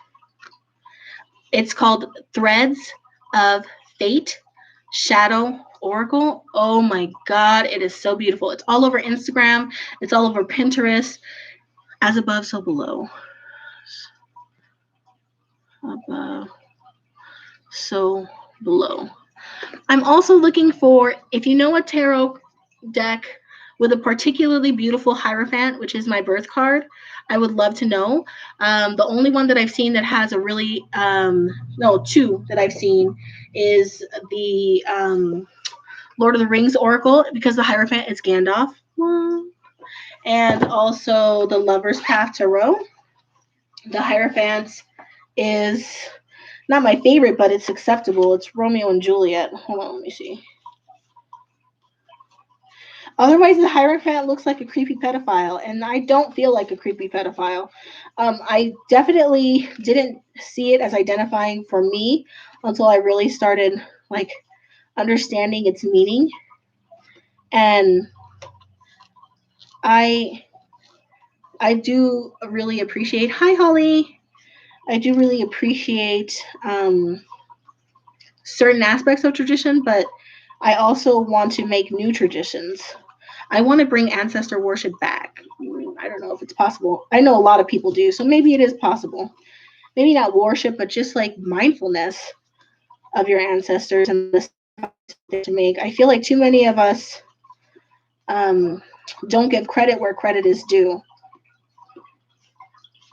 It's called Threads of Fate Shadow Oracle. Oh my God, it is so beautiful. It's all over Instagram. It's all over Pinterest. As above, so below. Above, so below. I'm also looking for, if you know a tarot deck with a particularly beautiful Hierophant, which is my birth card, I would love to know. The only one that I've seen that has a really, two that I've seen is the Lord of the Rings Oracle, because the Hierophant is Gandalf. And also the Lover's Path Tarot. The Hierophant is not my favorite, but it's acceptable. It's Romeo and Juliet. Hold on, let me see. Otherwise, the Hierophant looks like a creepy pedophile, and I don't feel like a creepy pedophile. I definitely didn't see it as identifying for me until I really started understanding its meaning. And I do really appreciate, hi Holly, I do really appreciate certain aspects of tradition, but I also want to make new traditions. I want to bring ancestor worship back. I don't know if it's possible. I know a lot of people do, so maybe it is possible. Maybe not worship, but just mindfulness of your ancestors and the stuff to make. I feel like too many of us don't give credit where credit is due.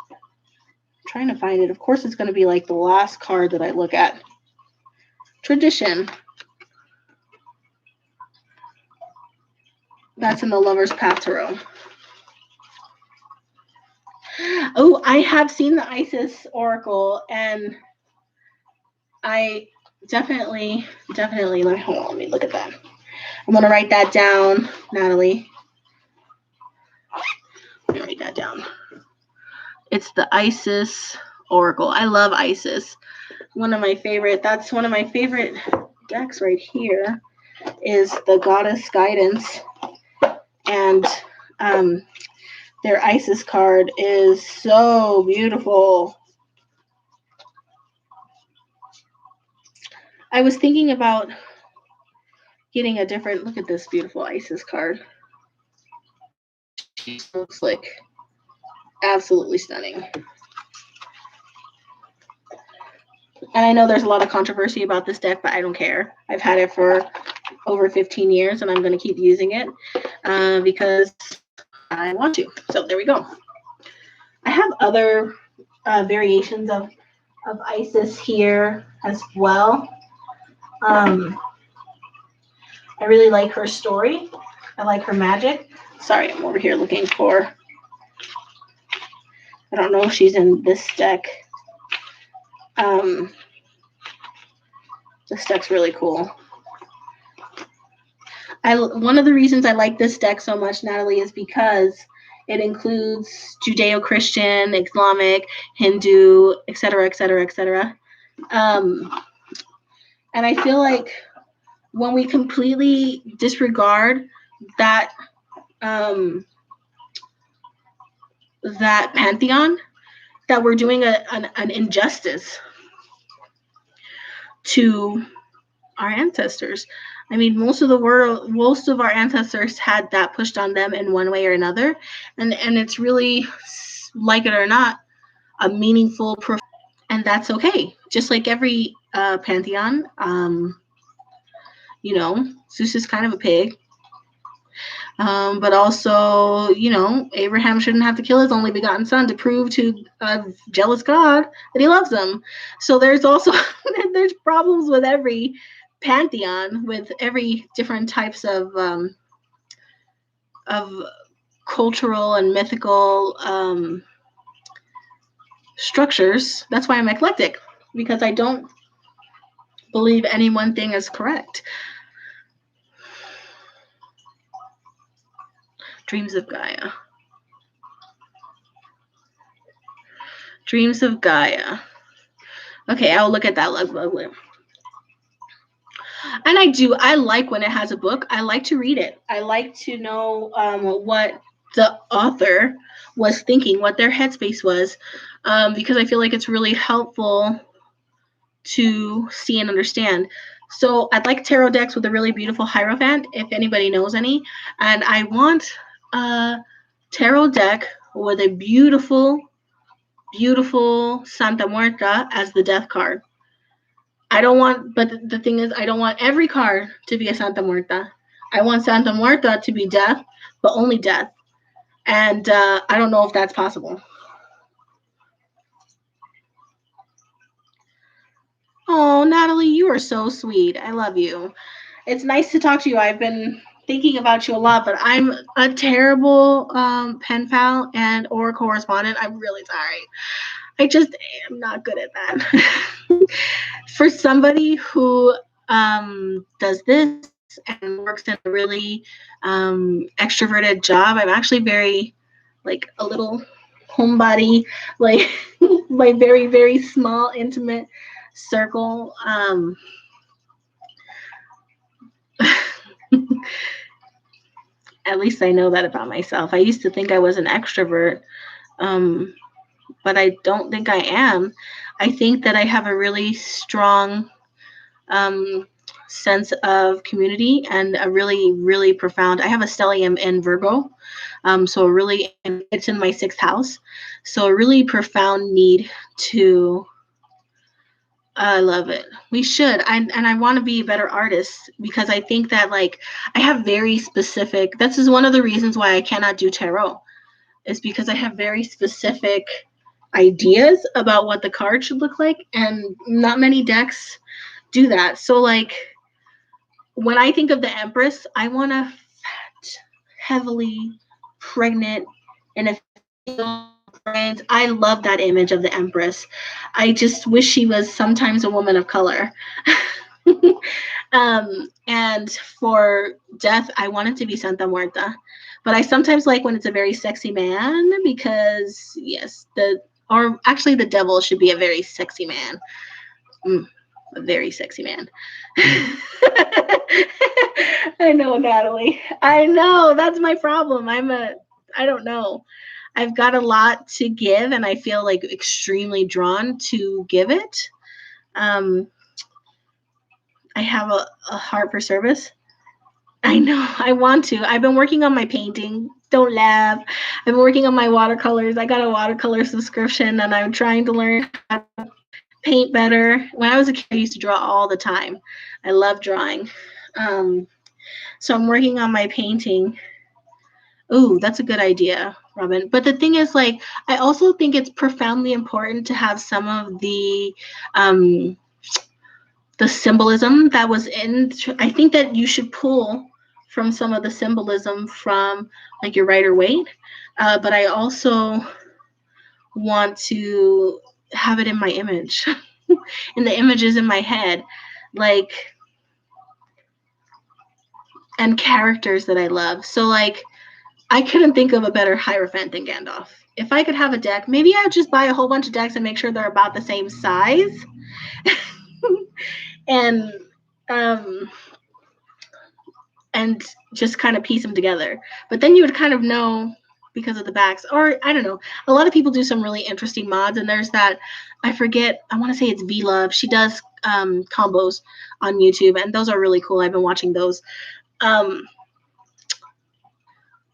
I'm trying to find it. Of course, it's going to be the last card that I look at. Tradition. That's in the Lover's Path Tarot. Oh, I have seen the Isis Oracle, and I definitely let me look at that. I'm gonna write that down, Natalie. Let me write that down. It's the Isis Oracle. I love Isis. That's one of my favorite decks right here is the Goddess Guidance. And their Isis card is so beautiful. I was thinking about getting a different look at this beautiful Isis card. She looks like absolutely stunning. And I know there's a lot of controversy about this deck, but I don't care. I've had it for over 15 years, and I'm going to keep using it because I want to. So there we go. I have other variations of Isis here as well. I really like her story. I like her magic. Sorry, I'm over here looking for... I don't know if she's in this deck. This deck's really cool. One of the reasons I like this deck so much, Natalie, is because it includes Judeo-Christian, Islamic, Hindu, etc., etc., etc. And I feel like when we completely disregard that that pantheon, that we're doing an injustice to our ancestors. I mean, most of our ancestors had that pushed on them in one way or another, and it's really, like it or not, a meaningful, and that's okay. Just like every pantheon, Zeus is kind of a pig. But also, Abraham shouldn't have to kill his only begotten son to prove to a jealous God that he loves them. So there's also there's problems with every pantheon, with every different types of cultural and mythical structures. That's why I'm eclectic, because I don't believe any one thing is correct. Dreams of Gaia. Dreams of Gaia. Okay, I'll look at that later. And I like when it has a book. I like to read it. I like to know what the author was thinking, what their headspace was, because I feel like it's really helpful to see and understand. So I'd like tarot decks with a really beautiful Hierophant, if anybody knows any. And I want a tarot deck with a beautiful, beautiful Santa Muerta as the death card. But the thing is, I don't want every card to be a Santa Muerta. I want Santa Muerta to be death, but only death. And I don't know if that's possible. Oh, Natalie, you are so sweet. I love you. It's nice to talk to you. I've been thinking about you a lot, but I'm a terrible pen pal and or correspondent. I'm really sorry. I just am not good at that. For somebody who does this and works in a really extroverted job, I'm actually very, like, a little homebody, like my very, very small, intimate circle. At least I know that about myself. I used to think I was an extrovert, but I don't think I am. I think that I have a really strong sense of community and a really, really profound. I have a stellium in Virgo, so really, and it's in my 6th house. So a really profound need to. I love it. We should. And I want to be a better artist, because I think that, like, I have very specific. This is one of the reasons why I cannot do tarot, is because I have very specific ideas about what the card should look like, and not many decks do that. So, like, when I think of the Empress, I want a fat, heavily pregnant, and a friends. I love that image of the Empress. I just wish she was sometimes a woman of color. And for death, I want it to be Santa Muerta. But I sometimes like when it's a very sexy man because, yes, or actually the devil should be a very sexy man. A very sexy man. I know, Natalie. I know. That's my problem. I don't know. I've got a lot to give and I feel like extremely drawn to give it. I have a heart for service. I know. I want to. I've been working on my painting. Don't laugh. I've been working on my watercolors. I got a watercolor subscription and I'm trying to learn how to paint better. When I was a kid, I used to draw all the time. I love drawing. So I'm working on my painting. Ooh, that's a good idea, Robin. But the thing is, like, I also think it's profoundly important to have some of the symbolism that was in. I think that you should pull from some of the symbolism from like your Rider-Waite. But I also want to have it in my image, and the images in my head, like, and characters that I love. So like, I couldn't think of a better Hierophant than Gandalf. If I could have a deck, maybe I'd just buy a whole bunch of decks and make sure they're about the same size. and and just kind of piece them together. But then you would kind of know because of the backs, or I don't know. A lot of people do some really interesting mods, and there's that, I forget, I want to say it's V-Love. She does combos on YouTube, and those are really cool. I've been watching those.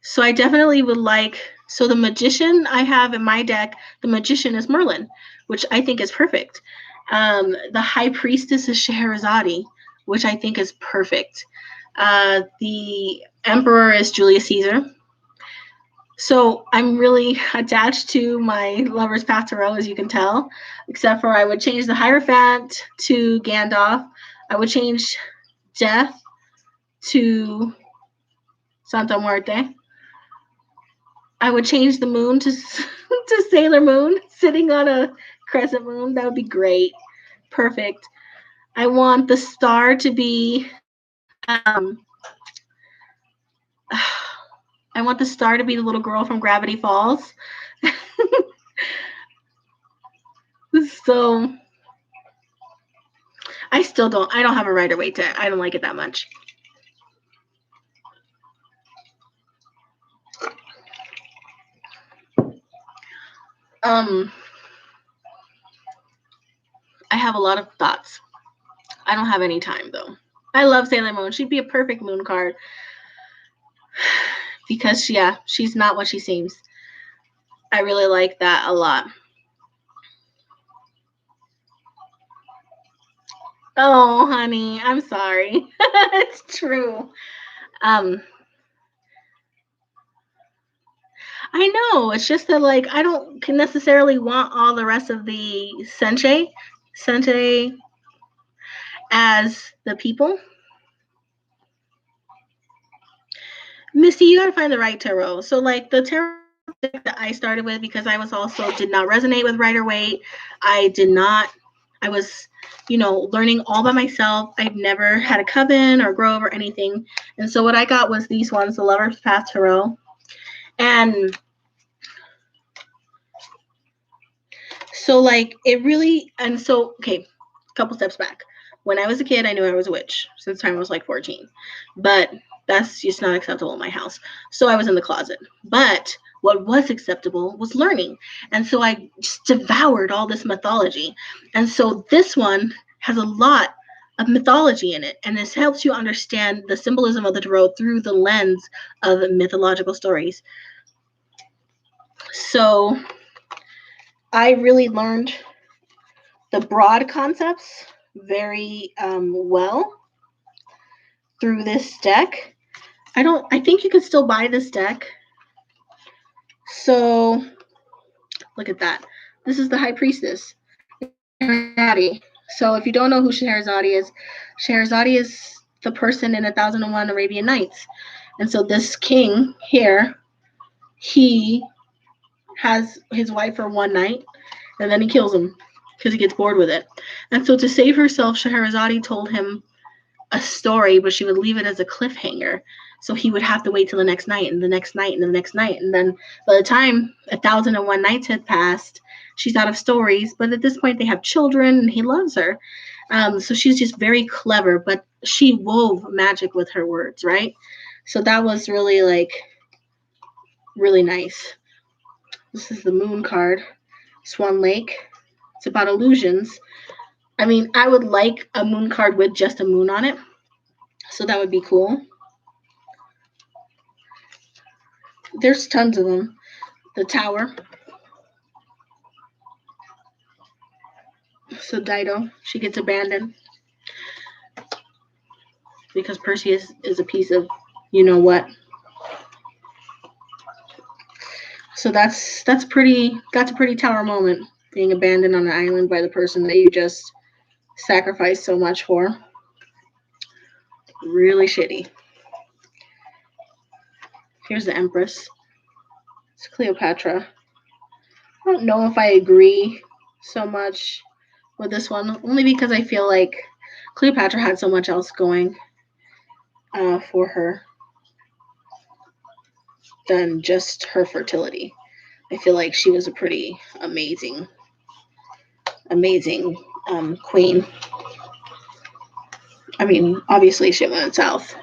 So I definitely would like, so the Magician I have in my deck, the Magician is Merlin, which I think is perfect. The High Priestess is Scheherazade, which I think is perfect. The Emperor is Julius Caesar. So I'm really attached to my Lover's Path Tarot, as you can tell, except for I would change the Hierophant to Gandalf. I would change Death to Santa Muerte. I would change the moon to Sailor Moon, sitting on a crescent moon. That would be great. Perfect. I want the star to be I want the star to be the little girl from Gravity Falls. So I don't have a Rider-Waite deck. I don't like it that much. I have a lot of thoughts. I don't have any time though. I love Sailor Moon. She'd be a perfect moon card. Because she's not what she seems. I really like that a lot. Oh, honey, I'm sorry. It's true. I know. It's just that, like, I don't necessarily want all the rest of the Sensei as the people. Misty, you gotta find the right tarot. So, like, the tarot that I started with, because I was also did not resonate with Rider-Waite. I was, learning all by myself. I've never had a coven or grove or anything. And so what I got was these ones, the Lover's Path Tarot. And so like it really, and so, okay, a couple steps back. When I was a kid, I knew I was a witch since the time I was like 14. But that's just not acceptable in my house. So I was in the closet. But what was acceptable was learning. And so I just devoured all this mythology. And so this one has a lot of mythology in it. And this helps you understand the symbolism of the tarot through the lens of mythological stories. So I really learned the broad concepts very well through this deck. I think you can still buy this deck. So look at that. This is the High Priestess. So if you don't know who Scheherazade is the person in 1001 Arabian Nights. And so this king here, he has his wife for one night, and then he kills him because he gets bored with it. And so to save herself, Scheherazade told him a story, but she would leave it as a cliffhanger. So he would have to wait till the next night and the next night and the next night. And then by the time 1,001 nights had passed, she's out of stories. But at this point, they have children and he loves her. So she's just very clever, but she wove magic with her words, right? So that was really like really nice. This is the moon card, Swan Lake. It's about illusions. I mean, I would like a moon card with just a moon on it. So that would be cool. There's tons of them. The Tower. So Dido, she gets abandoned because Perseus is a piece of you know what. So that's a pretty Tower moment, being abandoned on an island by the person that you just sacrificed so much for. Really shitty. Here's the Empress. It's Cleopatra. I don't know if I agree so much with this one, only because I feel like Cleopatra had so much else going for her than just her fertility. I feel like she was a pretty amazing queen. I mean, obviously she went south.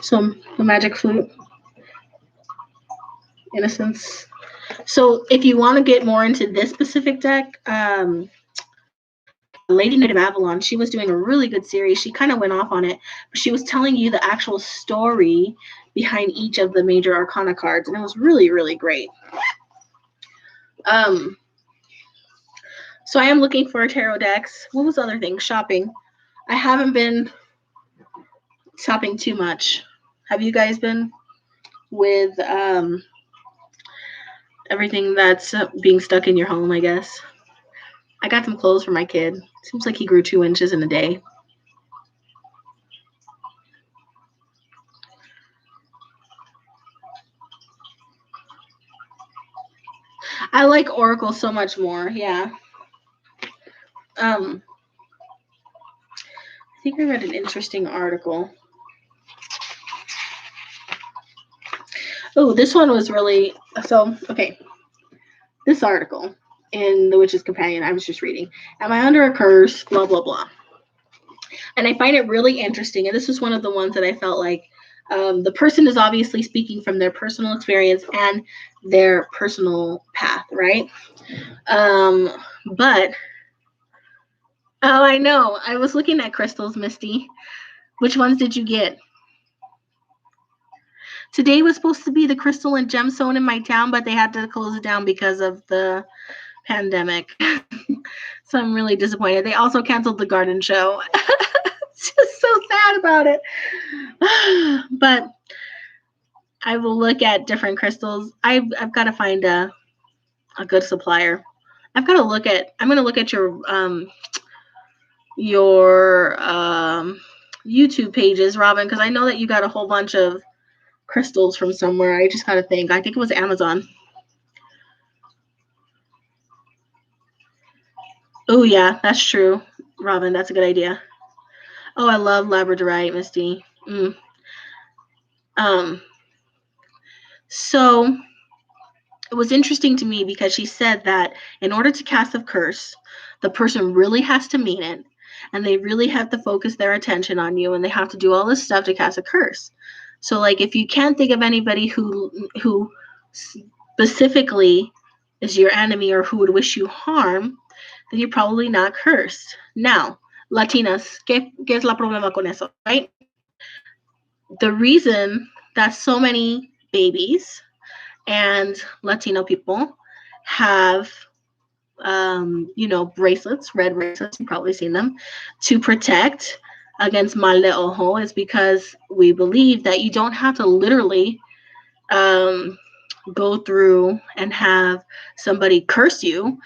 So the magic flute, innocence. So if you want to get more into this specific deck, Lady Knight of Avalon, she was doing a really good series. She kind of went off on it, but she was telling you the actual story behind each of the major arcana cards, and it was really, really great. So I am looking for tarot decks. What was the other thing? Shopping. I haven't been shopping too much. Have you guys been with everything that's being stuck in your home, I guess? I got some clothes for my kid. Seems like he grew 2 inches in a day. I like Oracle so much more. Yeah. I think I read an interesting article. Oh, this one was really okay. This article in The Witch's Companion, I was just reading. Am I under a curse? Blah, blah, blah. And I find it really interesting. And this was one of the ones that I felt like the person is obviously speaking from their personal experience and their personal path, right? But, oh, I know. I was looking at crystals, Misty. Which ones did you get? Today was supposed to be the Crystal and Gemstone in my town, but they had to close it down because of the pandemic. So I'm really disappointed. They also canceled the garden show. Just so sad about it. But I will look at different crystals. I've got to find a good supplier. I'm going to look at your YouTube pages, Robin, because I know that you got a whole bunch of crystals from somewhere. I just got to think. I think it was Amazon. Oh, yeah, that's true. Robin, that's a good idea. Oh, I love labradorite, Misty. So it was interesting to me because she said that in order to cast a curse, the person really has to mean it, and they really have to focus their attention on you, and they have to do all this stuff to cast a curse. So, like, if you can't think of anybody who specifically is your enemy or who would wish you harm, then you're probably not cursed. Now, Latinas, ¿qué es la problema con eso, right? The reason that so many babies and Latino people have, bracelets, red bracelets, you've probably seen them, to protect against mal de ojo is because we believe that you don't have to literally go through and have somebody curse you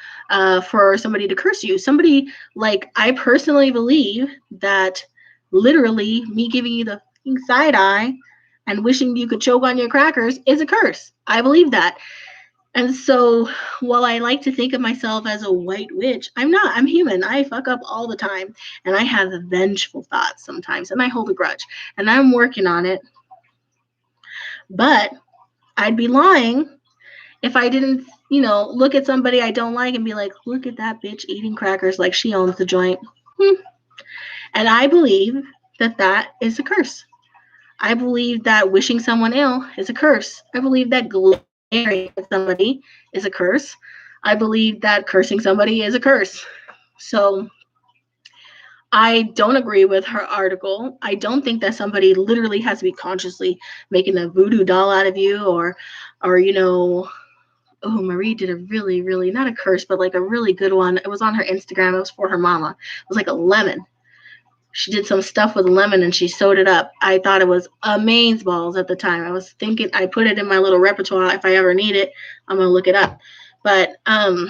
for somebody to curse you. Somebody, like, I personally believe that literally me giving you the side eye and wishing you could choke on your crackers is a curse. I believe that. And so while I like to think of myself as a white witch, I'm not. I'm human. I fuck up all the time. And I have vengeful thoughts sometimes. And I hold a grudge. And I'm working on it. But I'd be lying if I didn't, look at somebody I don't like and be like, look at that bitch eating crackers like she owns the joint. And I believe that that is a curse. I believe that wishing someone ill is a curse. I believe that glaring at somebody is a curse. I believe that cursing somebody is a curse. So I don't agree with her article. I don't think that somebody literally has to be consciously making a voodoo doll out of you or Marie did a really, really, not a curse, but like a really good one. It was on her Instagram. It was for her mama. It was like a lemon. She did some stuff with lemon and she sewed it up. I thought it was amazeballs at the time. I was thinking I put it in my little repertoire. If I ever need it, I'm going to look it up. But I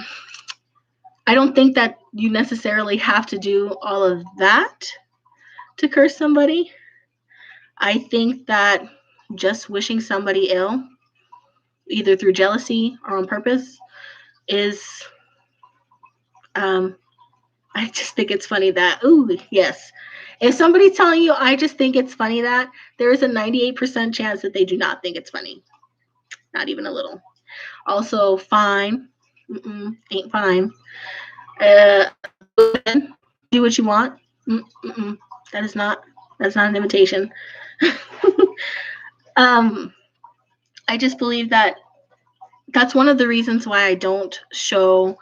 don't think that you necessarily have to do all of that to curse somebody. I think that just wishing somebody ill, either through jealousy or on purpose, is I just think it's funny that, yes. If somebody's telling you, I just think it's funny that, there is a 98% chance that they do not think it's funny. Not even a little. Also, fine. Ain't fine. Do what you want. That's not an invitation. I just believe that that's one of the reasons why I don't show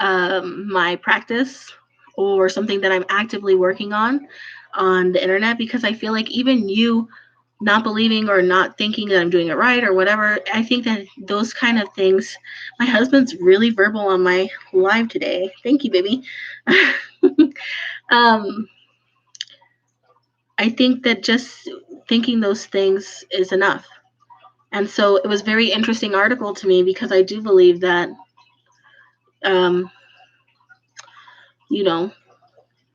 my practice or something that I'm actively working on the internet, because I feel like even you not believing or not thinking that I'm doing it right or whatever, I think that those kind of things, my husband's really verbal on my live today. Thank you, baby. I think that just thinking those things is enough. And so it was a very interesting article to me because I do believe that,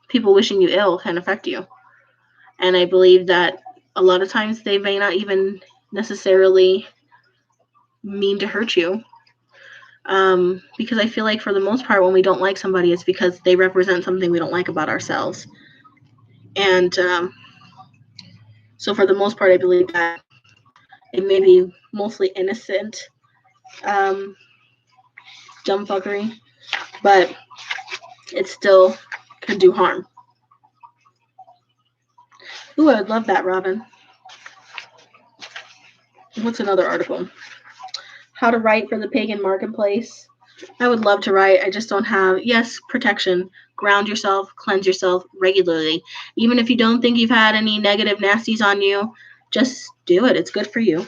people wishing you ill can affect you. And I believe that a lot of times they may not even necessarily mean to hurt you. Because I feel like for the most part, when we don't like somebody, it's because they represent something we don't like about ourselves. And so for the most part, I believe that it may be mostly innocent dumb fuckery, but it still can do harm. Ooh, I would love that, Robin. What's another article? How to write for the pagan marketplace. I would love to write. I just don't have, yes, protection. Ground yourself, cleanse yourself regularly. Even if you don't think you've had any negative nasties on you, just do it. It's good for you.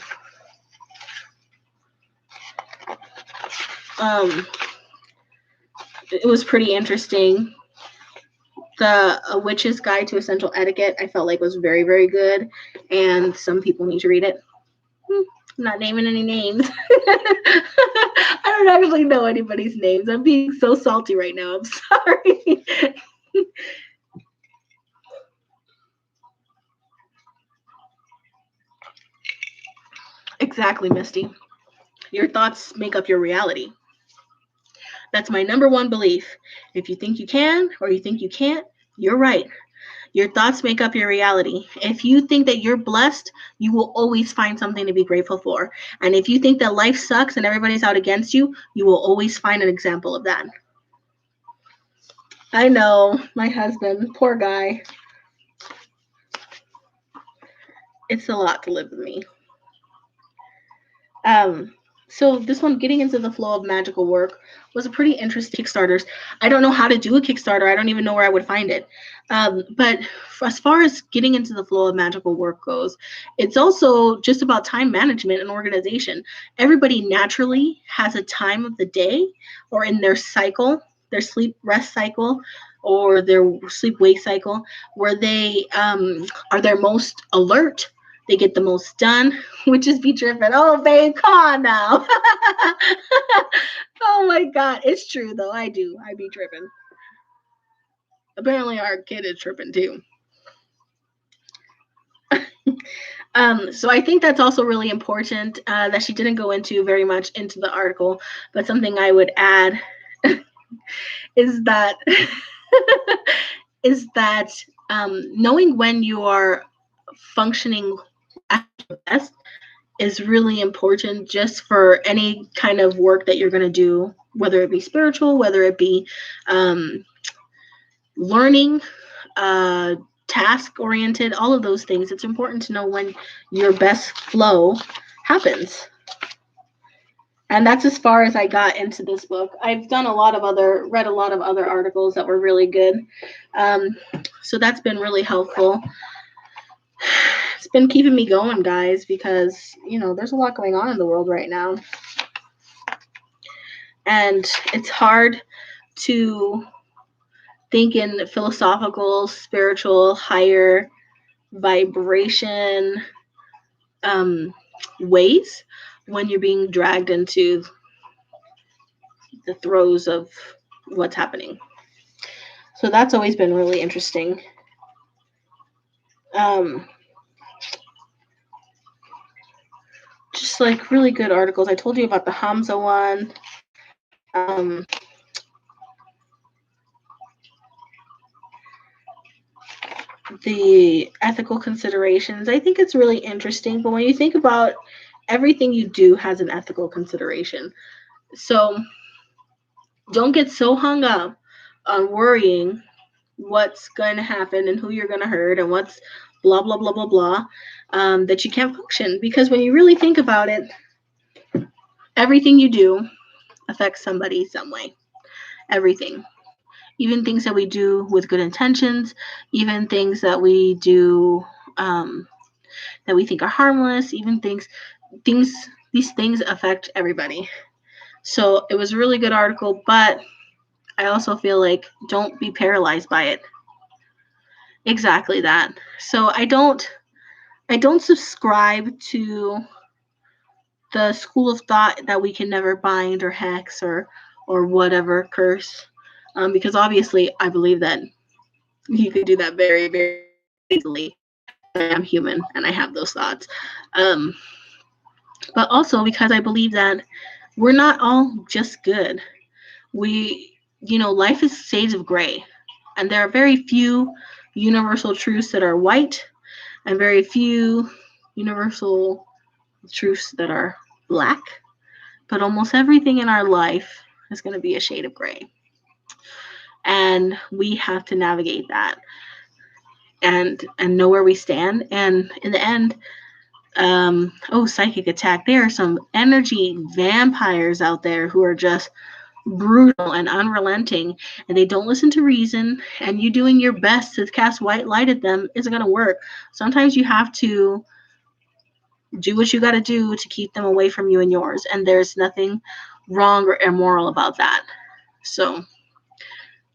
It was pretty interesting. A Witch's Guide to Essential Etiquette, I felt like was very, very good, and some people need to read it. I'm not naming any names. I don't actually know anybody's names. I'm being so salty right now. I'm sorry. Exactly, Misty. Your thoughts make up your reality. That's my number one belief. If you think you can or you think you can't, you're right. Your thoughts make up your reality. If you think that you're blessed, you will always find something to be grateful for. And if you think that life sucks and everybody's out against you, you will always find an example of that. I know, my husband, poor guy. It's a lot to live with me. So this one, getting into the flow of magical work, was a pretty interesting Kickstarter. I don't know how to do a Kickstarter. I don't even know where I would find it. But as far as getting into the flow of magical work goes, it's also just about time management and organization. Everybody naturally has a time of the day or in their cycle, their sleep rest cycle or their sleep wake cycle, where they are their most alert. They get the most done, which is be driven. Oh, babe, come on now. Oh my God. It's true though. I do. I be tripping. Apparently our kid is tripping too. So I think that's also really important that she didn't go into very much into the article, but something I would add is that is that knowing when you are functioning at your best is really important just for any kind of work that you're going to do, whether it be spiritual, whether it be um, learning, uh, task oriented, all of those things. It's important to know when your best flow happens. And that's as far as I got into this book. I've done read a lot of other articles that were really good. Um, so that's been really helpful. It's been keeping me going, guys, because, there's a lot going on in the world right now. And it's hard to think in philosophical, spiritual, higher vibration ways when you're being dragged into the throes of what's happening. So that's always been really interesting. Just like really good articles. I told you about the Hamza one. The ethical considerations. I think it's really interesting, but when you think about everything you do has an ethical consideration. So don't get so hung up on worrying what's going to happen and who you're going to hurt and what's blah, blah, blah, blah, blah, that you can't function. Because when you really think about it, everything you do affects somebody some way. Everything. Even things that we do with good intentions, even things that we do that we think are harmless, even these things affect everybody. So it was a really good article, but I also feel like don't be paralyzed by it. Exactly that. So I don't subscribe to the school of thought that we can never bind or hex or whatever curse, because obviously I believe that you could do that very, very easily. I am human and I have those thoughts, but also because I believe that we're not all just good. Life is shades of gray, and there are very few universal truths that are white, and very few universal truths that are black. But almost everything in our life is going to be a shade of gray, and we have to navigate that and know where we stand. And in the end, psychic attack. There are some energy vampires out there who are just brutal and unrelenting, and they don't listen to reason, and you doing your best to cast white light at them isn't going to work. Sometimes you have to do what you got to do to keep them away from you and yours, and there's nothing wrong or immoral about that. So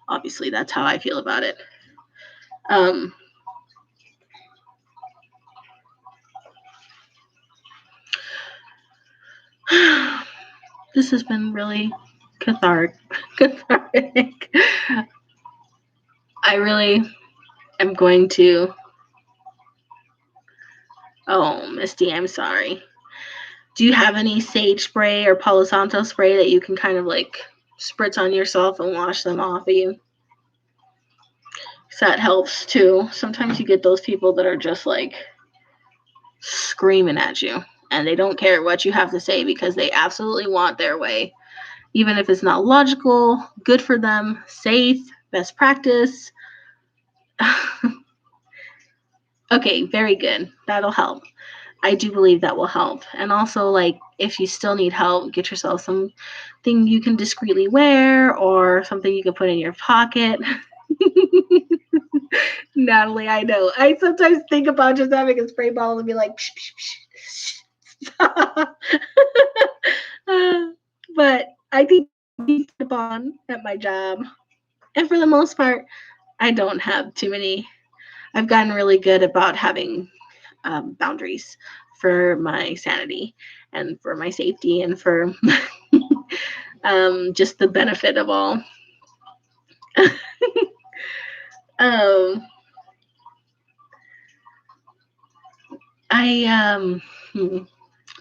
obviously that's how I feel about it. This has been really cathartic. I really am going to. Oh, Misty, I'm sorry. Do you have any sage spray or Palo Santo spray that you can kind of like spritz on yourself and wash them off of you? So that helps too. Sometimes you get those people that are just like screaming at you and they don't care what you have to say because they absolutely want their way. Even if it's not logical, good for them, safe, best practice. Okay, very good. That'll help. I do believe that will help. And also, like, if you still need help, get yourself something you can discreetly wear or something you can put in your pocket. Natalie, I know. I sometimes think about just having a spray bottle and be like, psh, psh, psh. But I think we keep on at my job. And for the most part, I don't have too many. I've gotten really good about having boundaries for my sanity and for my safety and for just the benefit of all. I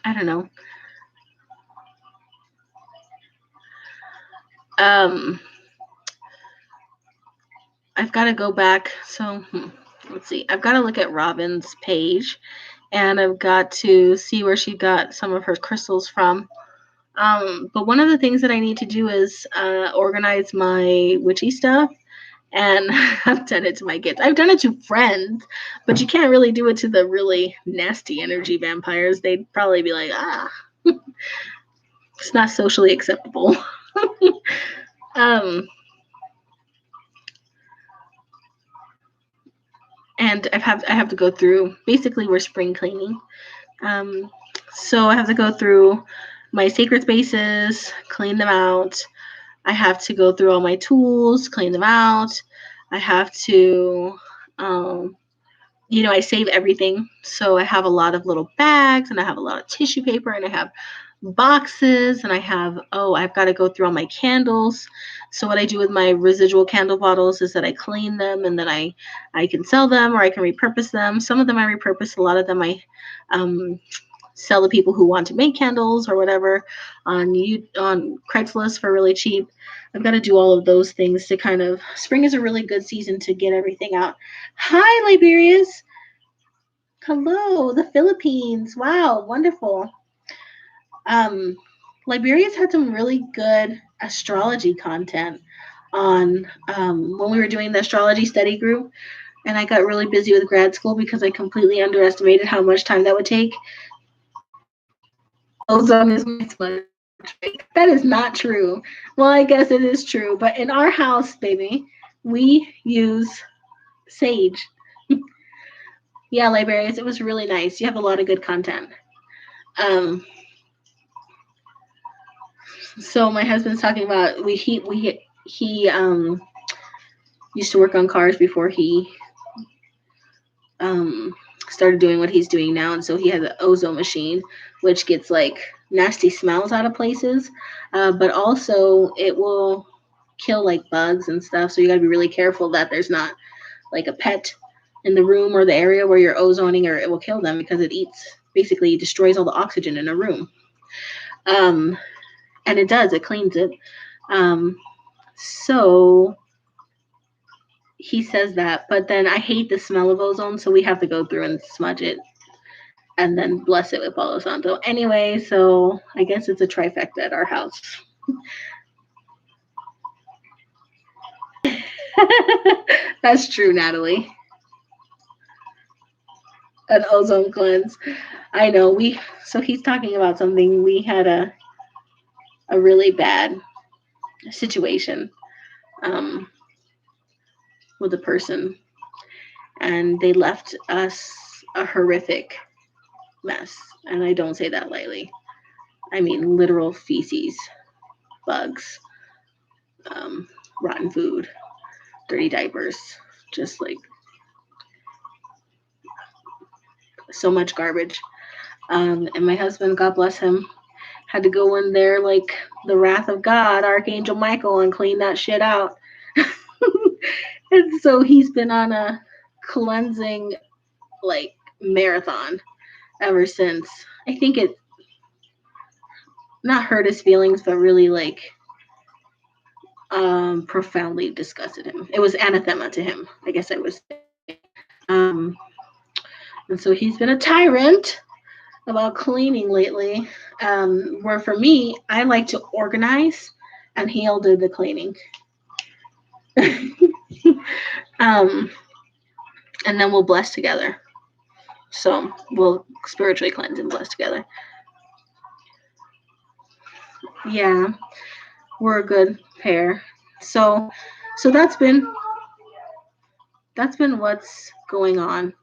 I don't know. Um, I've got to go back. So let's see. I've got to look at Robin's page, and I've got to see where she got some of her crystals from. But one of the things that I need to do is organize my witchy stuff. And I've done it to my kids. I've done it to friends, but you can't really do it to the really nasty energy vampires. They'd probably be like, it's not socially acceptable. um, and I have to go through. Basically, we're spring cleaning. So I have to go through my sacred spaces, clean them out. I have to go through all my tools, clean them out. I have to, I save everything. So I have a lot of little bags and I have a lot of tissue paper and I have boxes and I've got to go through all my candles. So what I do with my residual candle bottles is that I clean them and then I can sell them or I can repurpose them. Some of them I repurpose, a lot of them I sell to people who want to make candles or whatever on Craigslist for really cheap. I've got to do all of those things to kind of. Spring is a really good season to get everything out. Hi, Liberias. Hello, the Philippines. Wow, wonderful. Liberia's had some really good astrology content on when we were doing the astrology study group, and I got really busy with grad school because I completely underestimated how much time that would take. Ozone is my smudge. That is not true. Well, I guess it is true, but in our house, baby, we use sage. Yeah, librarians, it was really nice. You have a lot of good content. So my husband's talking about he used to work on cars before he started doing what he's doing now, and so he has an ozone machine, which gets like nasty smells out of places, but also it will kill like bugs and stuff. So you got to be really careful that there's not like a pet in the room or the area where you're ozoning, or it will kill them because it basically destroys all the oxygen in a room. And it does, it cleans it. So he says that, but then I hate the smell of ozone, so we have to go through and smudge it and then bless it with Palo Santo. Anyway, so I guess it's a trifecta at our house. That's true, Natalie. An ozone cleanse. I know so he's talking about something. We had a really bad situation with a person, and they left us a horrific mess. And I don't say that lightly. I mean literal feces, bugs, rotten food, dirty diapers, just like so much garbage. And my husband, God bless him, had to go in there like the wrath of God, Archangel Michael, and clean that shit out. And so he's been on a cleansing like marathon ever since. I think it not hurt his feelings, but really like profoundly disgusted him. It was anathema to him, I guess I was. And so he's been a tyrant about cleaning lately. Where for me, I like to organize, and he'll do the cleaning. And then we'll bless together. So we'll spiritually cleanse and bless together. Yeah, we're a good pair. So that's been what's going on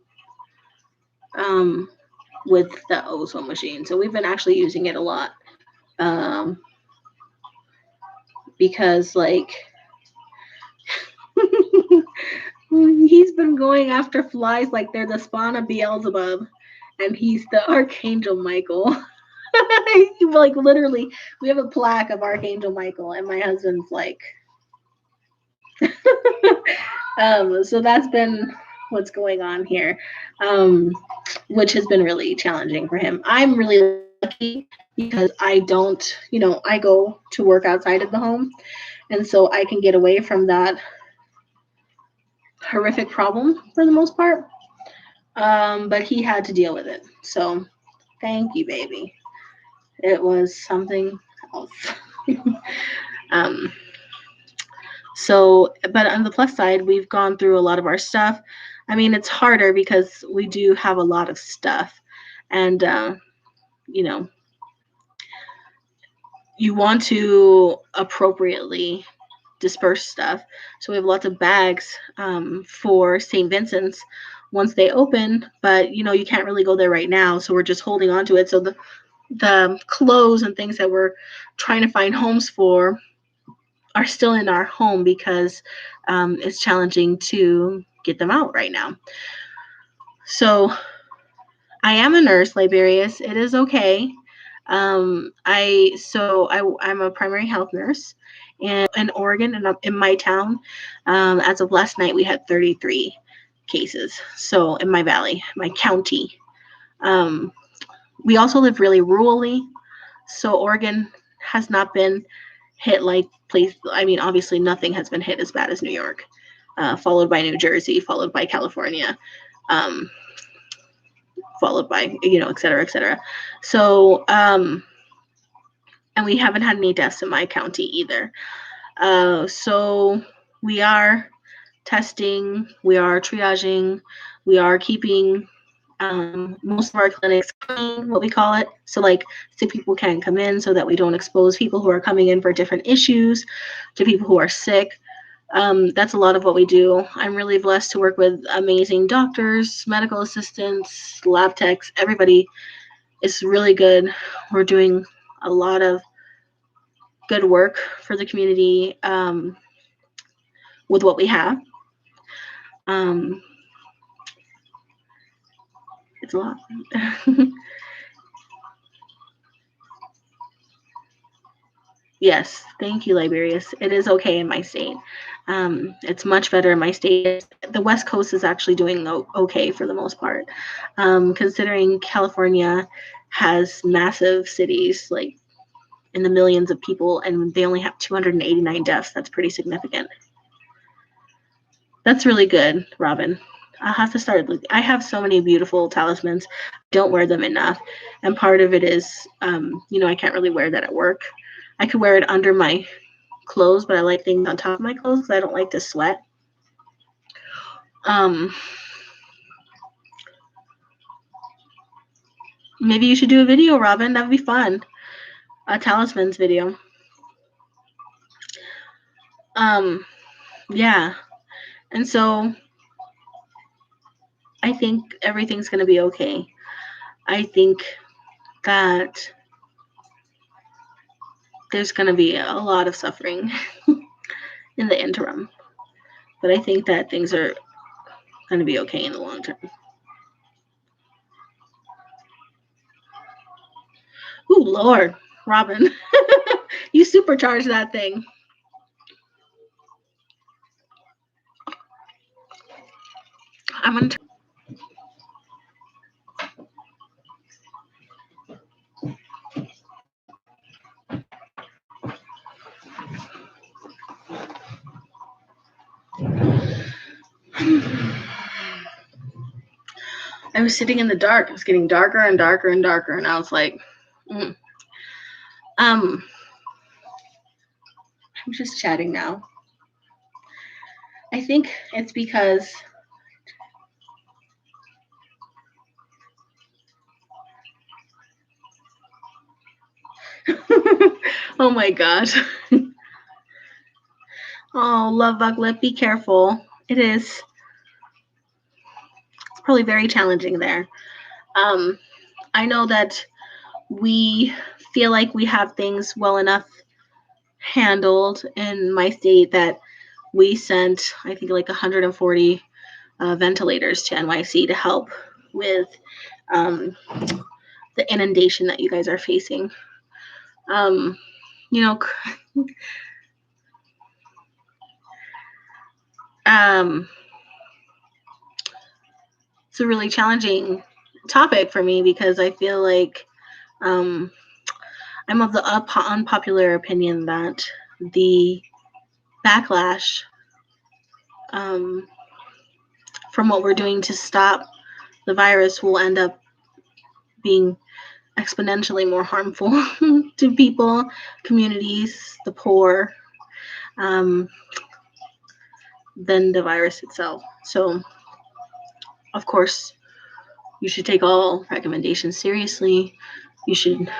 with the ozone machine. So we've been actually using it a lot. Because like he's been going after flies like they're the spawn of Beelzebub, and he's the Archangel Michael. Like literally, we have a plaque of Archangel Michael, and my husband's like, so that's been what's going on here, which has been really challenging for him. I'm really lucky because I don't, I go to work outside of the home, and so I can get away from that horrific problem for the most part. But he had to deal with it. So thank you, baby. It was something else. um, but on the plus side, we've gone through a lot of our stuff. I mean, it's harder because we do have a lot of stuff. And, you know, you want to appropriately disperse stuff. So we have lots of bags for St. Vincent's once they open, but you can't really go there right now. So we're just holding on to it. So the clothes and things that we're trying to find homes for are still in our home because it's challenging to get them out right now. So I am a nurse, Liberius. It is okay. I'm a primary health nurse in Oregon, and in my town. As of last night, we had 33 cases. So in my valley, my county. We also live really rurally, so Oregon has not been hit like obviously nothing has been hit as bad as New York, followed by New Jersey, followed by California, followed by, et cetera, et cetera. So, and we haven't had any deaths in my county either. So we are testing, we are triaging, we are keeping most of our clinics clean, what we call it. So sick people can't come in so that we don't expose people who are coming in for different issues to people who are sick. That's a lot of what we do. I'm really blessed to work with amazing doctors, medical assistants, lab techs. Everybody is really good. We're doing a lot of good work for the community with what we have. It's a lot. Yes, thank you, Liberius. It is okay in my state. It's much better in my state. The West Coast is actually doing okay for the most part, considering California has massive cities, like in the millions of people, and they only have 289 deaths. That's pretty significant. That's really good, Robin. I'll have to start. I have so many beautiful talismans. Don't wear them enough, and part of it is, I can't really wear that at work. I could wear it under my clothes, but I like things on top of my clothes because I don't like to sweat. Maybe you should do a video, Robin. That would be fun. A talismans video. Yeah. And so I think everything's going to be okay. I think that there's going to be a lot of suffering in the interim. But I think that things are going to be okay in the long term. Ooh, Lord, Robin. You supercharged that thing. I'm going to I was sitting in the dark. It was getting darker and darker and darker, and I was like, I'm just chatting now. I think it's because oh my gosh. Oh, love buglet, be careful. It is. It's probably very challenging there. I know that we feel like we have things well enough handled in my state that we sent, I think, like 140 ventilators to NYC to help with the inundation that you guys are facing. You know, it's a really challenging topic for me because I feel like um, I'm of the unpopular opinion that the backlash um, from what we're doing to stop the virus will end up being exponentially more harmful to people, communities, the poor, um, than the virus itself. So, of course, you should take all recommendations seriously. You should,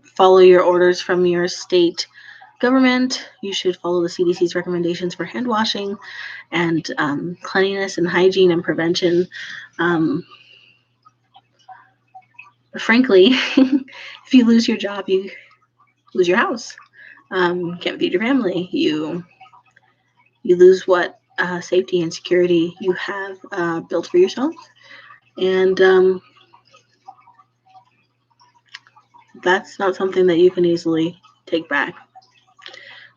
follow your orders from your state government. You should follow the CDC's recommendations for hand washing and cleanliness and hygiene and prevention. Frankly, if you lose your job, you lose your house. Can't feed your family. You lose what safety and security you have built for yourself, and that's not something that you can easily take back.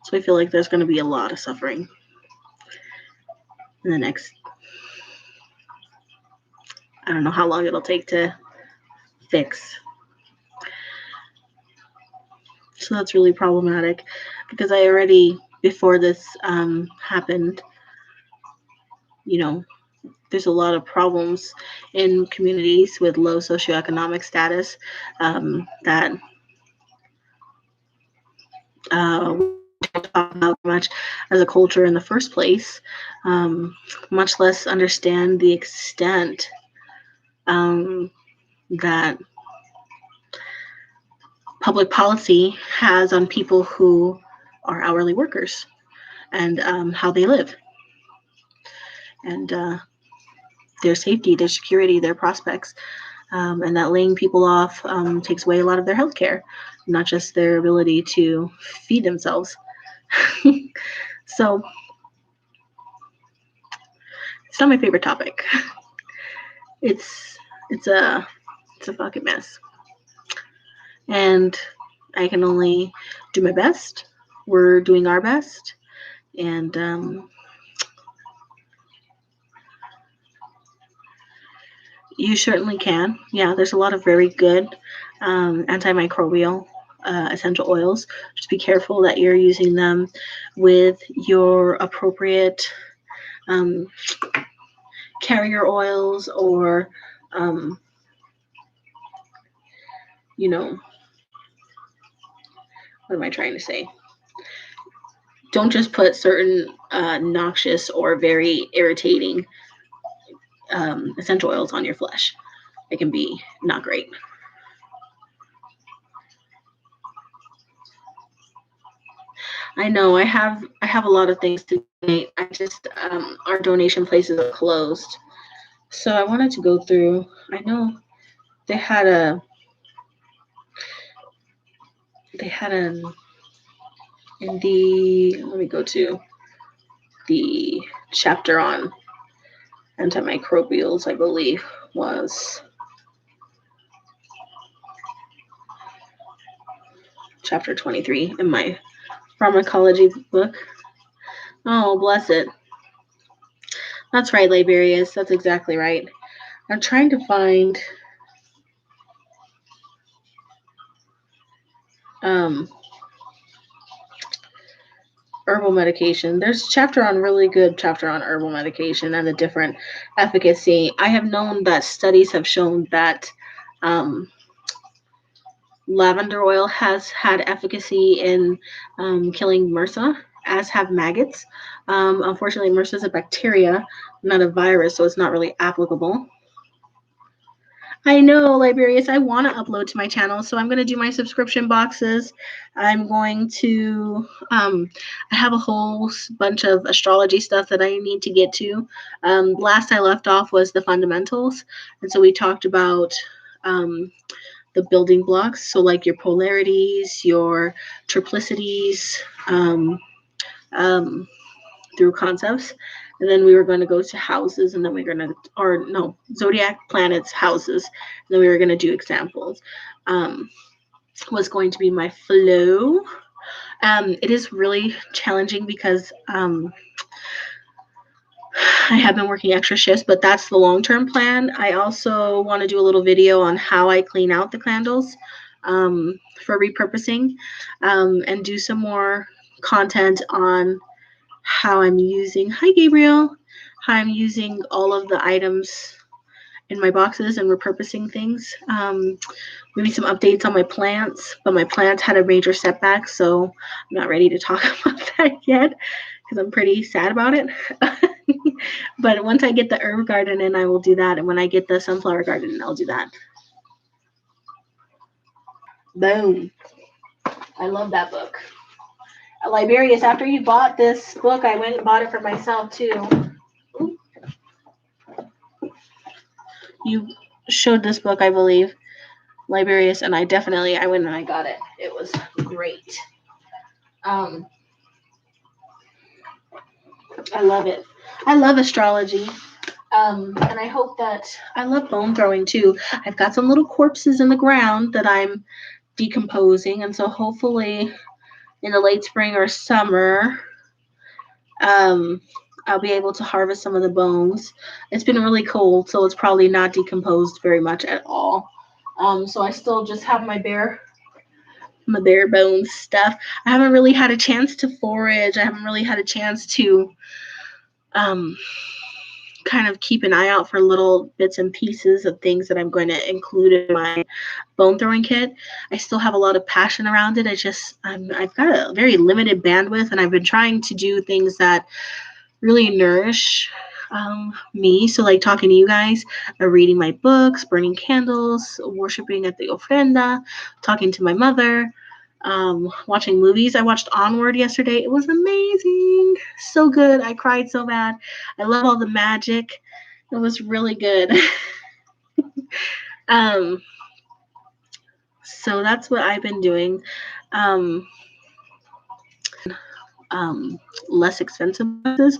So I feel like there's going to be a lot of suffering in the next, I don't know how long it'll take to fix. So that's really problematic because I already, before this happened, there's a lot of problems in communities with low socioeconomic status that we don't talk about much as a culture in the first place, much less understand the extent that public policy has on people who are hourly workers and how they live and their safety, their security, their prospects. And that laying people off takes away a lot of their health care, not just their ability to feed themselves. So it's not my favorite topic. It's a fucking mess. And I can only do my best. We're doing our best. And you certainly can. Yeah, there's a lot of very good antimicrobial essential oils. Just be careful that you're using them with your appropriate carrier oils or, what am I trying to say? Don't just put certain noxious or very irritating essential oils on your flesh. It can be not great. I know I have a lot of things to donate. I just our donation places are closed, so I wanted to go through. I know they had an in the, let me go to the chapter on antimicrobials, I believe was chapter 23 in my pharmacology book. Oh, bless it. That's right, Liberius. That's exactly right. I'm trying to find herbal medication. There's a chapter on herbal medication and the different efficacy. I have known that studies have shown that lavender oil has had efficacy in killing MRSA, as have maggots. Unfortunately, MRSA is a bacteria, not a virus, so it's not really applicable. I know, Liberius, I want to upload to my channel, so I'm going to do my subscription boxes. I'm going to, I have a whole bunch of astrology stuff that I need to get to. Last I left off was the fundamentals, and so we talked about the building blocks, so like your polarities, your triplicities, through concepts. And then we were going to go to houses, and then we were going to, zodiac planets, houses, and then we were going to do examples. Was going to be my flow. It is really challenging because I have been working extra shifts, but that's the long-term plan. I also want to do a little video on how I clean out the candles for repurposing, and do some more content on how I'm using, hi Gabriel, how I'm using all of the items in my boxes and repurposing things. Maybe some updates on my plants, but my plants had a major setback, so I'm not ready to talk about that yet because I'm pretty sad about it. But once I get the herb garden in, I will do that. And when I get the sunflower garden in, I'll do that. Boom. I love that book. Liberius, after you bought this book, I went and bought it for myself too. You showed this book, I believe, Liberius, and I went and I got it. It was great. I love it. I love astrology. And I hope that I love bone throwing too. I've got some little corpses in the ground that I'm decomposing, and so hopefully in the late spring or summer, I'll be able to harvest some of the bones. It's been really cold, so it's probably not decomposed very much at all. So I still just have my bare bones stuff. I haven't really had a chance to forage. I haven't really had a chance to kind of keep an eye out for little bits and pieces of things that I'm going to include in my bone throwing kit. I still have a lot of passion around it. I've got a very limited bandwidth, and I've been trying to do things that really nourish me. So like talking to you guys, reading my books, burning candles, worshiping at the ofrenda, talking to my mother, watching movies. I watched Onward yesterday. It was amazing. So good. I cried so bad. I love all the magic. It was really good. So that's what I've been doing. Less expensive buses.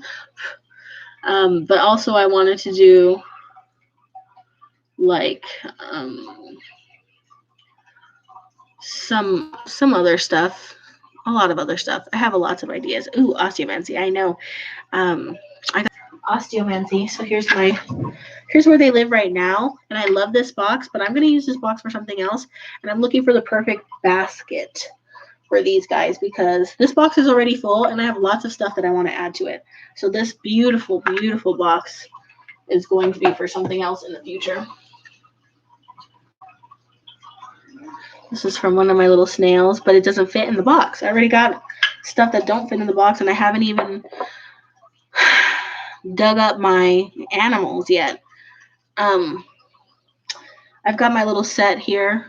But also I wanted to do like some other stuff, a lot of other stuff. I have lots of ideas. Ooh, osteomancy. I know. I got osteomancy. So here's where they live right now, and I love this box, but I'm going to use this box for something else, and I'm looking for the perfect basket for these guys because this box is already full and I have lots of stuff that I want to add to it. So this beautiful, beautiful box is going to be for something else in the future. This is from one of my little snails, but it doesn't fit in the box. I already got stuff that don't fit in the box, and I haven't even dug up my animals yet. I've got my little set here.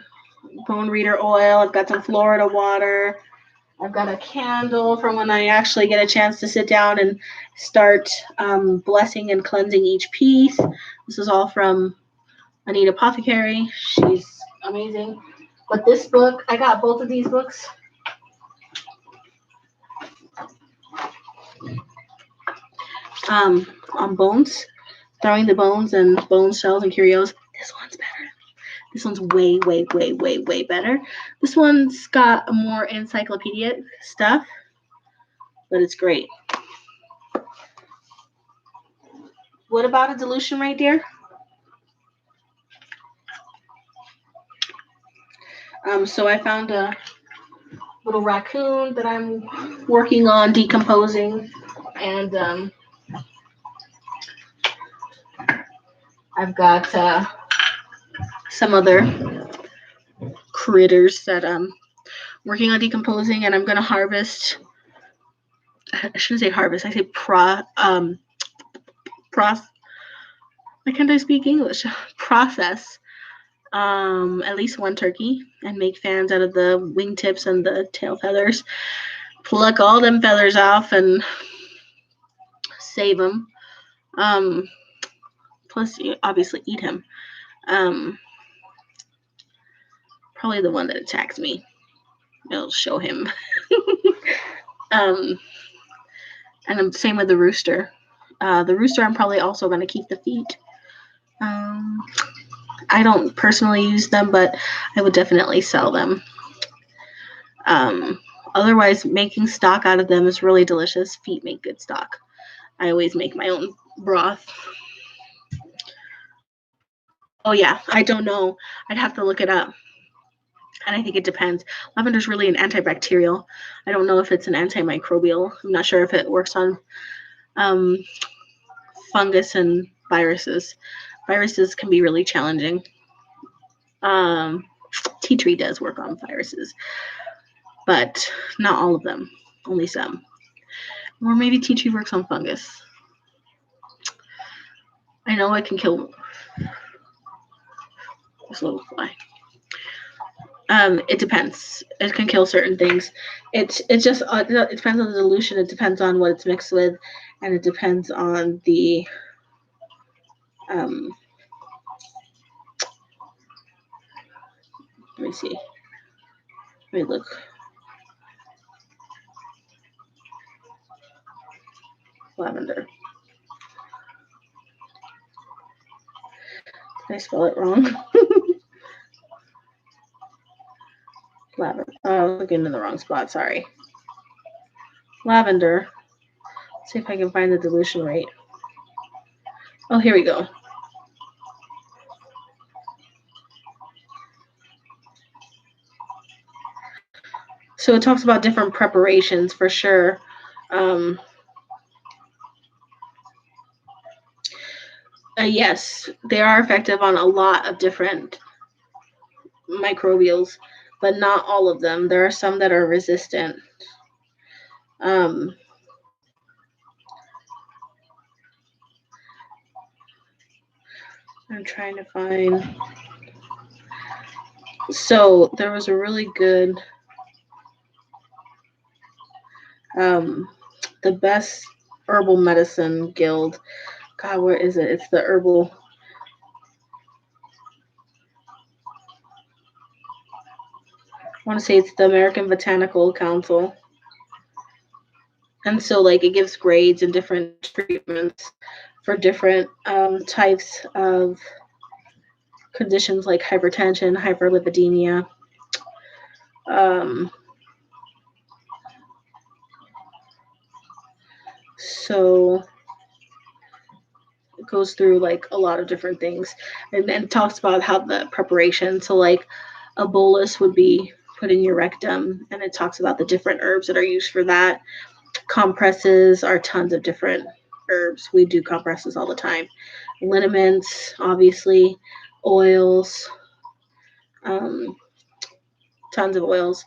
Bone reader oil. I've got some Florida water. I've got a candle from when I actually get a chance to sit down and start blessing and cleansing each piece. This is all from Anita Apothecary. She's amazing. But this book, I got both of these books. On bones, throwing the bones and bone shells and curios. This one's better. This one's way, way, way, way, way better. This one's got more encyclopedia stuff, but it's great. What about a dilution right there? So I found a little raccoon that I'm working on decomposing, and I've got some other critters that I'm working on decomposing, and I'm going to harvest. I shouldn't say harvest. I say why can't I speak English? Process at least one turkey and make fans out of the wingtips and the tail feathers. Pluck all them feathers off and save them. Plus, you obviously eat him. Probably the one that attacks me. It'll show him. And I'm same with the rooster. The rooster, I'm probably also going to keep the feet. I don't personally use them, but I would definitely sell them. Otherwise, making stock out of them is really delicious. Feet make good stock. I always make my own broth. Oh yeah, I don't know. I'd have to look it up. And I think it depends. Lavender is really an antibacterial. I don't know if it's an antimicrobial. I'm not sure if it works on um, fungus and viruses. Viruses can be really challenging. Tea tree does work on viruses, but not all of them, only some. Or maybe tea tree works on fungus. I know it can kill this little fly. It depends. It can kill certain things. It just it depends on the dilution. It depends on what it's mixed with, and it depends on the let me see. Let me look. Lavender. Did I spell it wrong? Lavender. Oh, I was looking in the wrong spot. Sorry. Lavender. Let's see if I can find the dilution rate. Oh, here we go. So it talks about different preparations for sure. Yes, they are effective on a lot of different microbials, but not all of them. There are some that are resistant. I'm trying to find. So there was a really good, the best herbal medicine guild. God, where is it? It's the herbal. I want to say it's the American Botanical Council. And so, like, it gives grades and different treatments for different types of conditions like hypertension, hyperlipidemia. So it goes through like a lot of different things, and then talks about how the preparation. So like a bolus would be put in your rectum, and it talks about the different herbs that are used for that. Compresses are tons of different herbs. We do compresses all the time. Liniments, obviously, oils, tons of oils,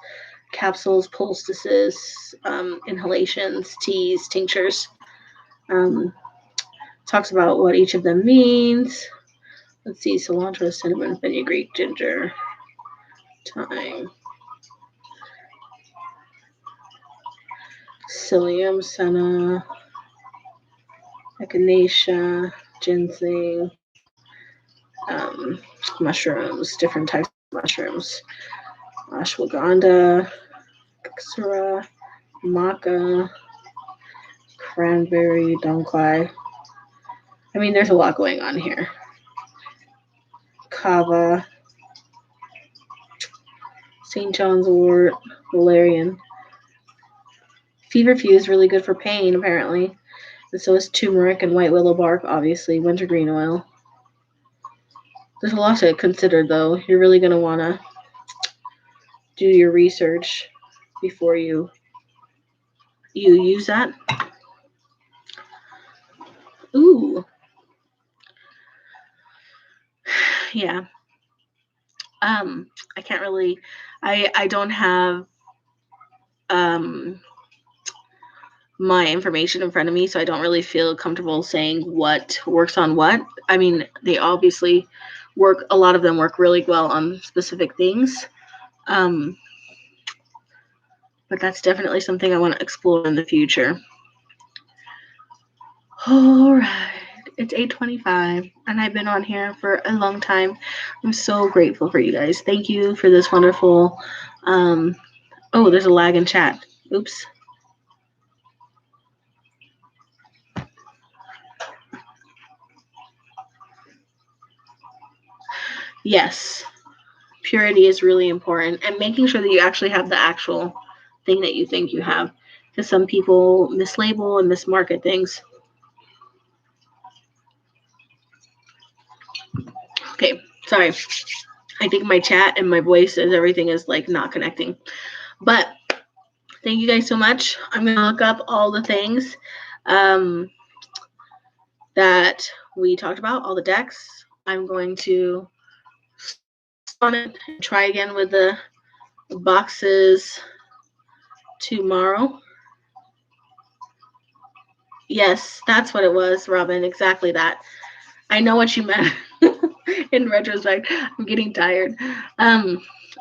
capsules, poultices, inhalations, teas, tinctures. Talks about what each of them means. Let's see, cilantro, cinnamon, fenugreek, ginger, thyme, psyllium, senna, echinacea, ginseng, mushrooms, different types of mushrooms, ashwagandha, kaksura, maca, cranberry, donglai. I mean, there's a lot going on here. Kava, St. John's wort, valerian. Feverfew is really good for pain, apparently. And so is turmeric and white willow bark, obviously, wintergreen oil. There's a lot to consider, though. You're really going to want to do your research before you use that. Ooh. Yeah. I can't really, I don't have my information in front of me, so I don't really feel comfortable saying what works on what. I mean, they obviously work, a lot of them work really well on specific things. But that's definitely something I want to explore in the future. All right. It's 8:25, and I've been on here for a long time. I'm so grateful for you guys. Thank you for this wonderful. Oh, there's a lag in chat. Oops. Yes, purity is really important, and making sure that you actually have the actual thing that you think you have, because some people mislabel and mismarket things. Okay, sorry. I think my chat and my voice is everything is like not connecting. But thank you guys so much. I'm gonna look up all the things that we talked about, all the decks. I'm going to on it and try again with the boxes tomorrow. Yes, that's what it was, Robin. Exactly that. I know what you meant. In retrospect, I'm getting tired.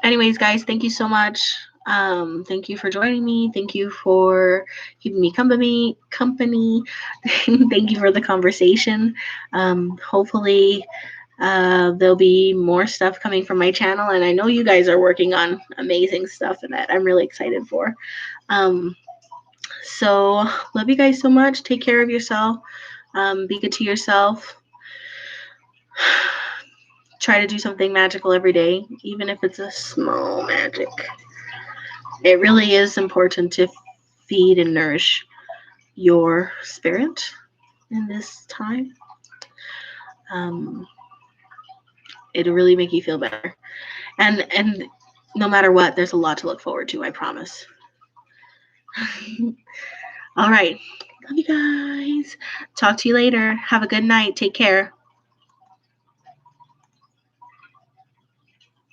Anyways, guys, thank you so much. Thank you for joining me. Thank you for keeping me company. Thank you for the conversation. Hopefully, there'll be more stuff coming from my channel, and I know you guys are working on amazing stuff, and that I'm really excited for. So love you guys so much. Take care of yourself. Be good to yourself. Try to do something magical every day, even if it's a small magic. It really is important to feed and nourish your spirit in this time. It'll really make you feel better. And no matter what, there's a lot to look forward to, I promise. All right. Love you guys. Talk to you later. Have a good night. Take care.